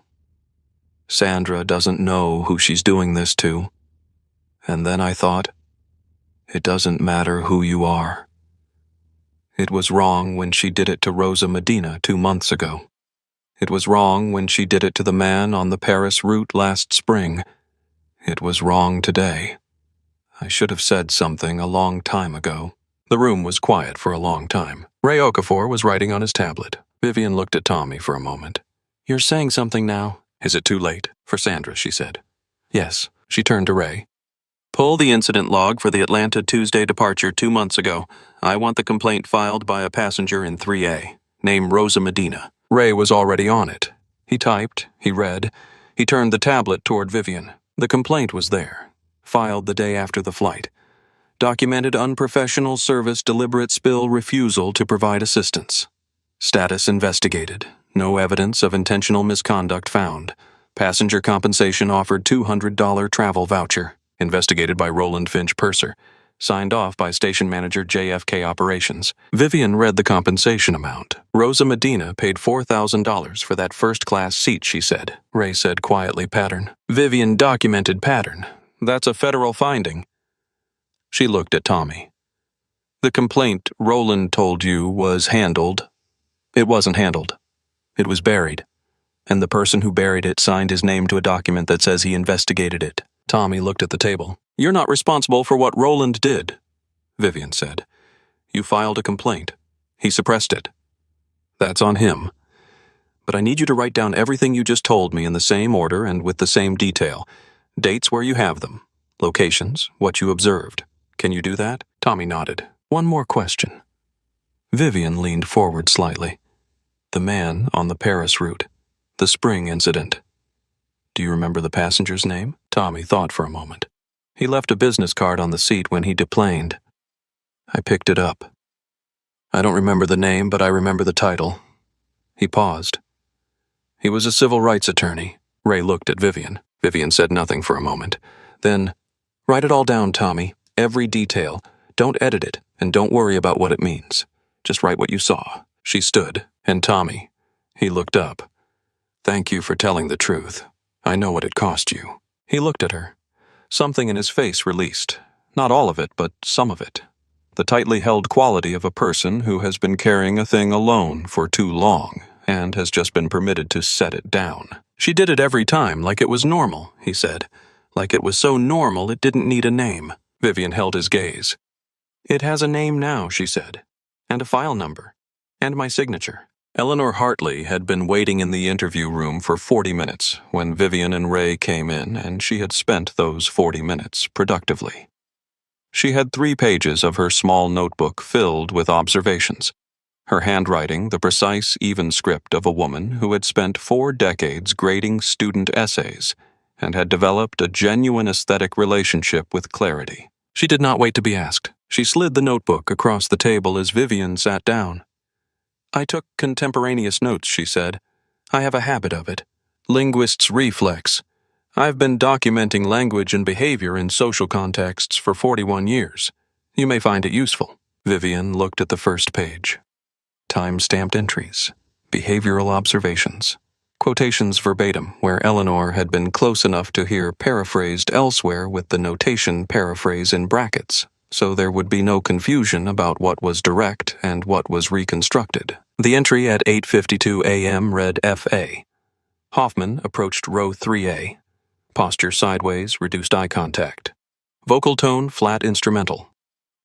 Sandra doesn't know who she's doing this to. And then I thought, it doesn't matter who you are. It was wrong when she did it to Rosa Medina 2 months ago. It was wrong when she did it to the man on the Paris route last spring. It was wrong today. I should have said something a long time ago." The room was quiet for a long time. Ray Okafor was writing on his tablet. Vivian looked at Tommy for a moment. "You're saying something now." "Is it too late?" "For Sandra," she said. "Yes." She turned to Ray. "Pull the incident log for the Atlanta Tuesday departure 2 months ago. I want the complaint filed by a passenger in 3A. Name Rosa Medina." Ray was already on it. He typed, he read, he turned the tablet toward Vivian. The complaint was there, filed the day after the flight. Documented unprofessional service, deliberate spill, refusal to provide assistance. Status investigated. No evidence of intentional misconduct found. Passenger compensation offered $200 travel voucher. Investigated by Roland Finch Purser. Signed off by Station Manager JFK Operations. Vivian read the compensation amount. Rosa Medina paid $4,000 for that first-class seat, she said. Ray said quietly, pattern. Vivian documented pattern. That's a federal finding. She looked at Tommy. The complaint Roland told you was handled. It wasn't handled. It was buried. And the person who buried it signed his name to a document that says he investigated it. Tommy looked at the table. "You're not responsible for what Roland did," Vivian said. "You filed a complaint. He suppressed it. That's on him. But I need you to write down everything you just told me in the same order and with the same detail. Dates where you have them. Locations, what you observed. Can you do that?" Tommy nodded. "One more question." Vivian leaned forward slightly. "The man on the Paris route. The spring incident. Do you remember the passenger's name?" Tommy thought for a moment. "He left a business card on the seat when he deplaned. I picked it up. I don't remember the name, but I remember the title." He paused. "He was a civil rights attorney." Ray looked at Vivian. Vivian said nothing for a moment. Then, "Write it all down, Tommy. Every detail. Don't edit it, and don't worry about what it means. Just write what you saw." She stood, and Tommy, he looked up. "Thank you for telling the truth. I know what it cost you." He looked at her. Something in his face released. Not all of it, but some of it. The tightly held quality of a person who has been carrying a thing alone for too long and has just been permitted to set it down. "She did it every time, like it was normal," he said. "Like it was so normal it didn't need a name." Vivian held his gaze. "It has a name now," she said. "And a file number. And my signature." Eleanor Hartley had been waiting in the interview room for 40 minutes when Vivian and Ray came in, and she had spent those 40 minutes productively. She had 3 pages of her small notebook filled with observations. Her handwriting the precise, even script of a woman who had spent 4 decades grading student essays and had developed a genuine aesthetic relationship with clarity. She did not wait to be asked. She slid the notebook across the table as Vivian sat down. "I took contemporaneous notes," she said. "I have a habit of it. Linguist's reflex. I've been documenting language and behavior in social contexts for 41 years. You may find it useful." Vivian looked at the first page. Time-stamped entries. Behavioral observations. Quotations verbatim, where Eleanor had been close enough to hear paraphrased elsewhere with the notation paraphrase in brackets, so there would be no confusion about what was direct and what was reconstructed. The entry at 8:52 a.m. read FA. Hoffman approached row 3A. Posture sideways, reduced eye contact. Vocal tone flat instrumental.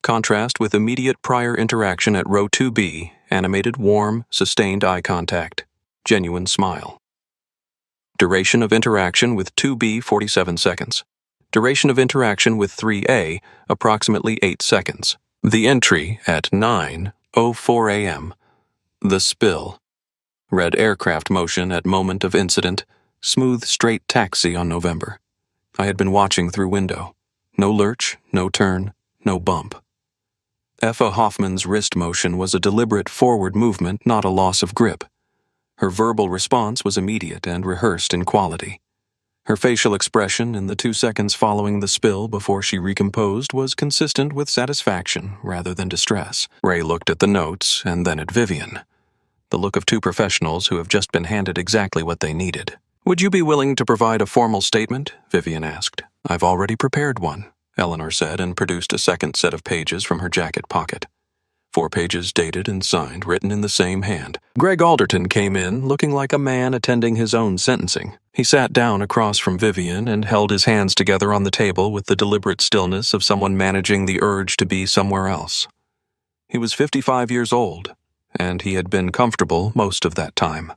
Contrast with immediate prior interaction at row 2B, animated warm, sustained eye contact. Genuine smile. Duration of interaction with 2B 47 seconds. Duration of interaction with 3A approximately 8 seconds. The entry at 9:04 a.m. The spill. Read aircraft motion at moment of incident. Smooth straight taxi on November. I had been watching through window. No lurch, no turn, no bump. F.A. Hoffman's wrist motion was a deliberate forward movement, not a loss of grip. Her verbal response was immediate and rehearsed in quality. Her facial expression in the 2 seconds following the spill before she recomposed was consistent with satisfaction rather than distress. Ray looked at the notes and then at Vivian. The look of two professionals who have just been handed exactly what they needed. "Would you be willing to provide a formal statement?" Vivian asked. "I've already prepared one," Eleanor said and produced a second set of pages from her jacket pocket. 4 pages dated and signed, written in the same hand. Greg Alderton came in, looking like a man attending his own sentencing. He sat down across from Vivian and held his hands together on the table with the deliberate stillness of someone managing the urge to be somewhere else. He was 55 years old, and he had been comfortable most of that time.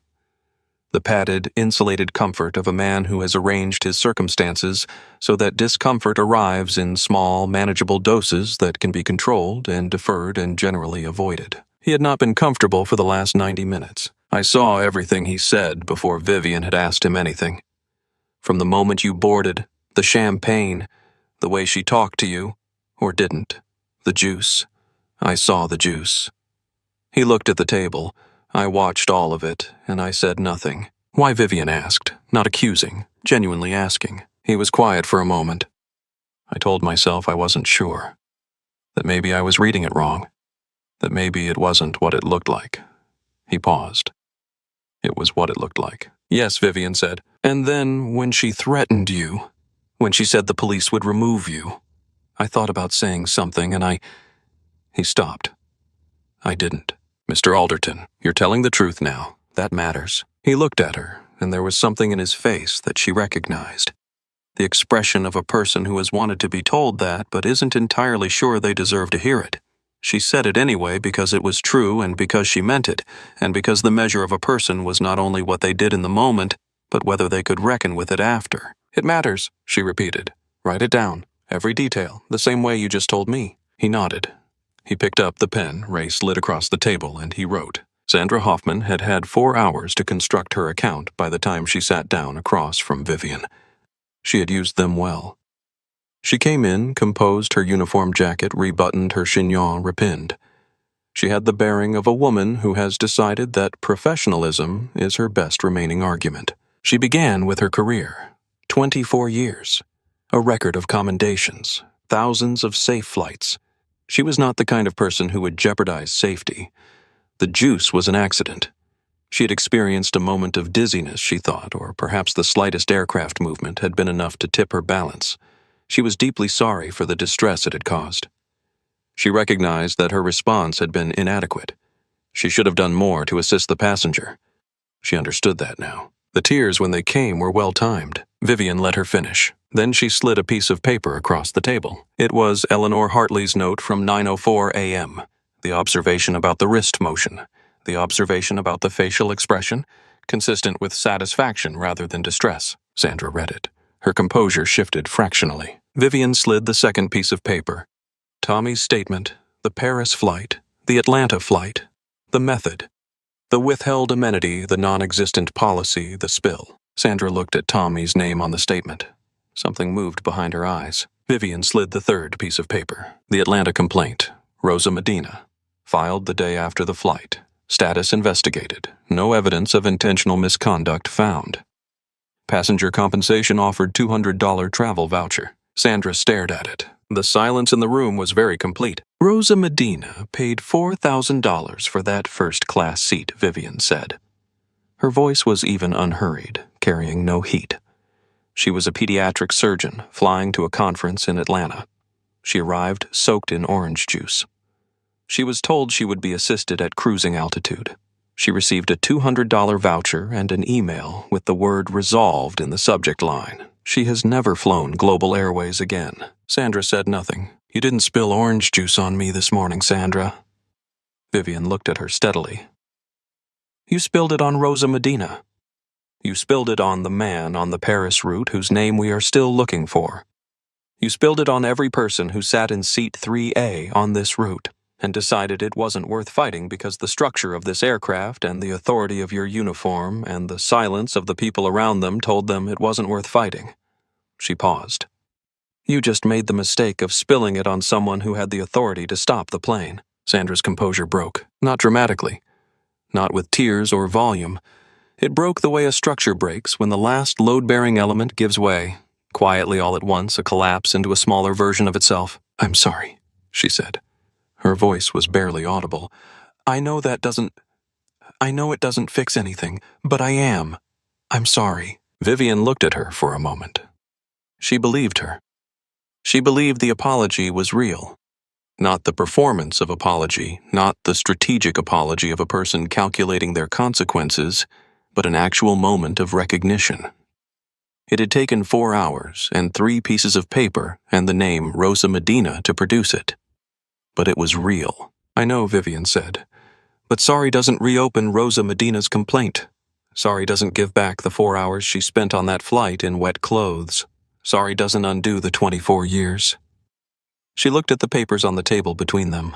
The padded, insulated comfort of a man who has arranged his circumstances so that discomfort arrives in small, manageable doses that can be controlled and deferred and generally avoided. He had not been comfortable for the last 90 minutes. I saw everything he said before Vivian had asked him anything. From the moment you boarded, the champagne, the way she talked to you, or didn't, the juice. I saw the juice. He looked at the table. I watched all of it, and I said nothing. Why, Vivian asked, not accusing, genuinely asking. He was quiet for a moment. I told myself I wasn't sure. That maybe I was reading it wrong. That maybe it wasn't what it looked like. He paused. It was what it looked like. "Yes," Vivian said. "And then, when she threatened you, when she said the police would remove you, I thought about saying something, and He stopped. I didn't. "Mr. Alderton, you're telling the truth now. That matters." He looked at her, and there was something in his face that she recognized. The expression of a person who has wanted to be told that but isn't entirely sure they deserve to hear it. She said it anyway because it was true and because she meant it, and because the measure of a person was not only what they did in the moment, but whether they could reckon with it after. "It matters," she repeated. "Write it down, every detail, the same way you just told me." He nodded. He picked up the pen Ray slid across the table, and he wrote. Sandra Hoffman had had 4 hours to construct her account by the time she sat down across from Vivian. She had used them well. She came in, composed her uniform jacket, rebuttoned her chignon, repinned. She had the bearing of a woman who has decided that professionalism is her best remaining argument. She began with her career. 24 years. A record of commendations. Thousands of safe flights. She was not the kind of person who would jeopardize safety. The juice was an accident. She had experienced a moment of dizziness, she thought, or perhaps the slightest aircraft movement had been enough to tip her balance. She was deeply sorry for the distress it had caused. She recognized that her response had been inadequate. She should have done more to assist the passenger. She understood that now. The tears, when they came, were well-timed. Vivian let her finish. Then she slid a piece of paper across the table. It was Eleanor Hartley's note from 9:04 a.m., the observation about the wrist motion, the observation about the facial expression, consistent with satisfaction rather than distress. Sandra read it. Her composure shifted fractionally. Vivian slid the second piece of paper. Tommy's statement, the Paris flight, the Atlanta flight, the method, the withheld amenity, the non-existent policy, the spill. Sandra looked at Tommy's name on the statement. Something moved behind her eyes. Vivian slid the third piece of paper. The Atlanta complaint, Rosa Medina. Filed the day after the flight. Status investigated. No evidence of intentional misconduct found. Passenger compensation offered $200 travel voucher. Sandra stared at it. The silence in the room was very complete. Rosa Medina paid $4,000 for that first-class seat, Vivian said. Her voice was even unhurried, carrying no heat. She was a pediatric surgeon flying to a conference in Atlanta. She arrived soaked in orange juice. She was told she would be assisted at cruising altitude. She received a $200 voucher and an email with the word resolved in the subject line. She has never flown Global Airways again. Sandra said nothing. You didn't spill orange juice on me this morning, Sandra. Vivian looked at her steadily. You spilled it on Rosa Medina. You spilled it on the man on the Paris route whose name we are still looking for. You spilled it on every person who sat in seat 3A on this route and decided it wasn't worth fighting because the structure of this aircraft and the authority of your uniform and the silence of the people around them told them it wasn't worth fighting. She paused. You just made the mistake of spilling it on someone who had the authority to stop the plane. Sandra's composure broke, not dramatically, not with tears or volume. It broke the way a structure breaks when the last load-bearing element gives way, quietly all at once a collapse into a smaller version of itself. I'm sorry, she said. Her voice was barely audible. I know it doesn't fix anything, but I am. I'm sorry. Vivian looked at her for a moment. She believed her. She believed the apology was real. Not the performance of apology, not the strategic apology of a person calculating their consequences, but an actual moment of recognition. It had taken 4 hours and 3 pieces of paper and the name Rosa Medina to produce it. But it was real. I know, Vivian said. But sorry doesn't reopen Rosa Medina's complaint. Sorry doesn't give back the 4 hours she spent on that flight in wet clothes. Sorry doesn't undo the 24 years. She looked at the papers on the table between them.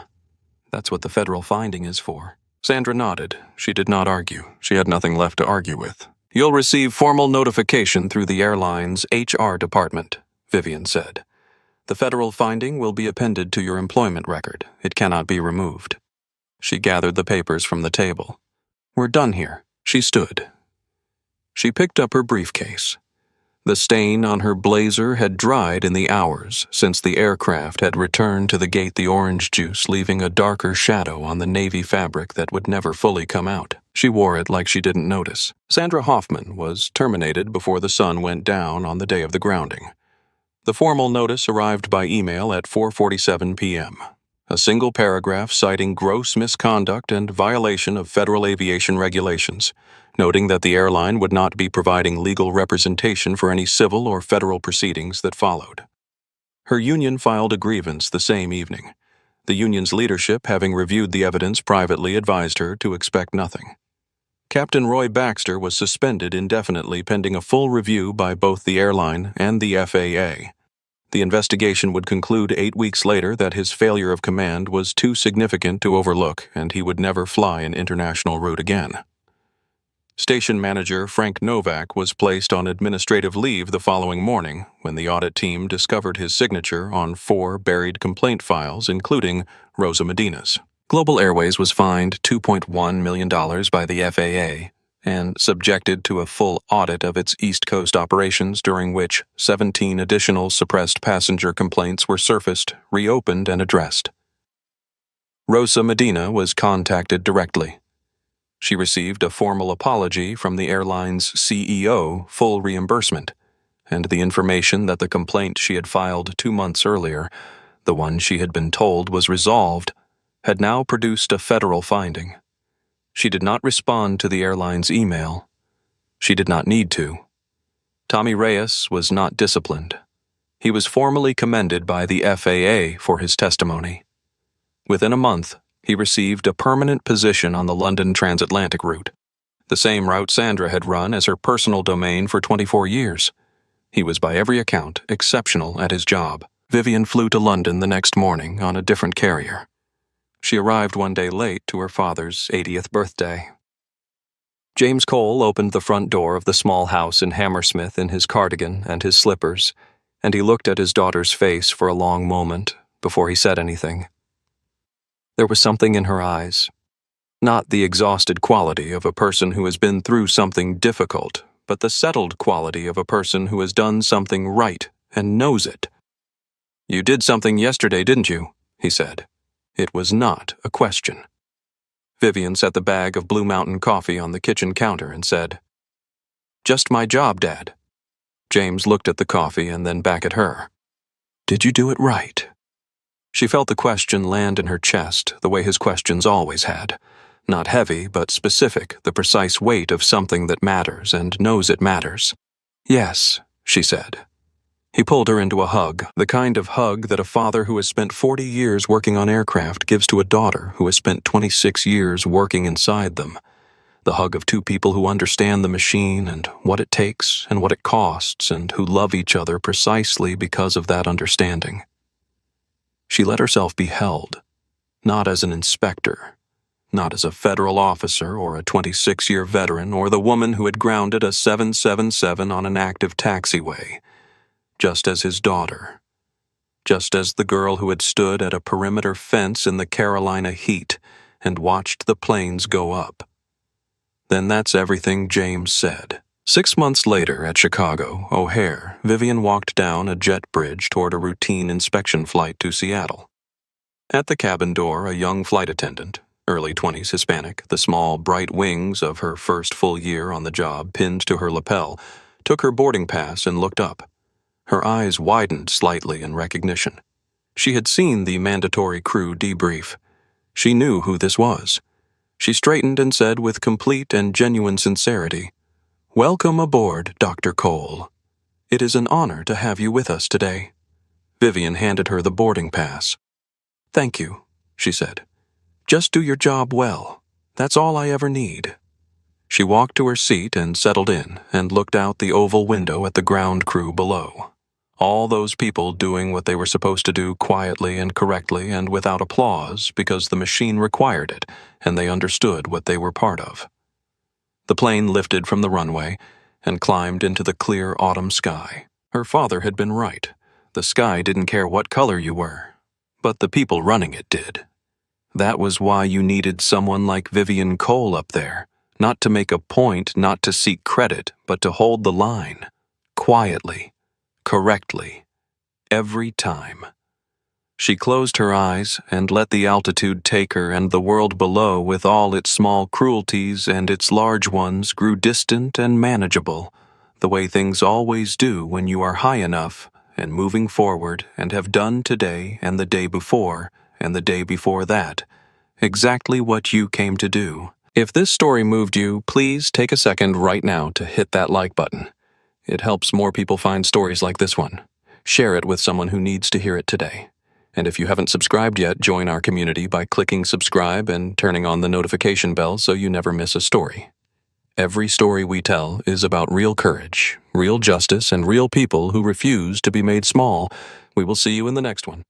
That's what the federal finding is for. Sandra nodded. She did not argue. She had nothing left to argue with. You'll receive formal notification through the airline's HR department, Vivian said. The federal finding will be appended to your employment record. It cannot be removed. She gathered the papers from the table. We're done here. She stood. She picked up her briefcase. The stain on her blazer had dried in the hours since the aircraft had returned to the gate the orange juice, leaving a darker shadow on the navy fabric that would never fully come out. She wore it like she didn't notice. Sandra Hoffman was terminated before the sun went down on the day of the grounding. The formal notice arrived by email at 4:47 p.m. A single paragraph citing gross misconduct and violation of federal aviation regulations, noting that the airline would not be providing legal representation for any civil or federal proceedings that followed. Her union filed a grievance the same evening. The union's leadership, having reviewed the evidence privately, advised her to expect nothing. Captain Roy Baxter was suspended indefinitely pending a full review by both the airline and the FAA. The investigation would conclude 8 weeks later that his failure of command was too significant to overlook and he would never fly an international route again. Station manager Frank Novak was placed on administrative leave the following morning when the audit team discovered his signature on 4 buried complaint files, including Rosa Medina's. Global Airways was fined $2.1 million by the FAA and subjected to a full audit of its East Coast operations, during which 17 additional suppressed passenger complaints were surfaced, reopened, and addressed. Rosa Medina was contacted directly. She received a formal apology from the airline's CEO, full reimbursement, and the information that the complaint she had filed 2 months earlier, the one she had been told was resolved, had now produced a federal finding. She did not respond to the airline's email. She did not need to. Tommy Reyes was not disciplined. He was formally commended by the FAA for his testimony. Within a month, he received a permanent position on the London transatlantic route, the same route Sandra had run as her personal domain for 24 years. He was by every account exceptional at his job. Vivian flew to London the next morning on a different carrier. She arrived 1 day late to her father's 80th birthday. James Cole opened the front door of the small house in Hammersmith in his cardigan and his slippers, and he looked at his daughter's face for a long moment before he said anything. There was something in her eyes, not the exhausted quality of a person who has been through something difficult, but the settled quality of a person who has done something right and knows it. You did something yesterday, didn't you? He said. It was not a question. Vivian set the bag of Blue Mountain coffee on the kitchen counter and said, "Just my job, Dad." James looked at the coffee and then back at her. "Did you do it right?" She felt the question land in her chest the way his questions always had. Not heavy, but specific, the precise weight of something that matters and knows it matters. "Yes," she said. He pulled her into a hug, the kind of hug that a father who has spent 40 years working on aircraft gives to a daughter who has spent 26 years working inside them. The hug of two people who understand the machine and what it takes and what it costs and who love each other precisely because of that understanding. She let herself be held, not as an inspector, not as a federal officer or a 26-year veteran or the woman who had grounded a 777 on an active taxiway, just as his daughter, just as the girl who had stood at a perimeter fence in the Carolina heat and watched the planes go up. Then that's everything James said. 6 months later at Chicago, O'Hare, Vivian walked down a jet bridge toward a routine inspection flight to Seattle. At the cabin door, a young flight attendant, early 20s Hispanic, the small, bright wings of her first full year on the job pinned to her lapel, took her boarding pass and looked up. Her eyes widened slightly in recognition. She had seen the mandatory crew debrief. She knew who this was. She straightened and said with complete and genuine sincerity, "Welcome aboard, Dr. Cole. It is an honor to have you with us today." Vivian handed her the boarding pass. "Thank you," she said. "Just do your job well. That's all I ever need." She walked to her seat and settled in and looked out the oval window at the ground crew below. All those people doing what they were supposed to do quietly and correctly and without applause because the machine required it and they understood what they were part of. The plane lifted from the runway and climbed into the clear autumn sky. Her father had been right. The sky didn't care what color you were, but the people running it did. That was why you needed someone like Vivian Cole up there, not to make a point, not to seek credit, but to hold the line, quietly, correctly, every time. She closed her eyes and let the altitude take her, and the world below with all its small cruelties and its large ones grew distant and manageable, the way things always do when you are high enough and moving forward and have done today and the day before and the day before that, exactly what you came to do. If this story moved you, please take a second right now to hit that like button. It helps more people find stories like this one. Share it with someone who needs to hear it today. And if you haven't subscribed yet, join our community by clicking subscribe and turning on the notification bell so you never miss a story. Every story we tell is about real courage, real justice, and real people who refuse to be made small. We will see you in the next one.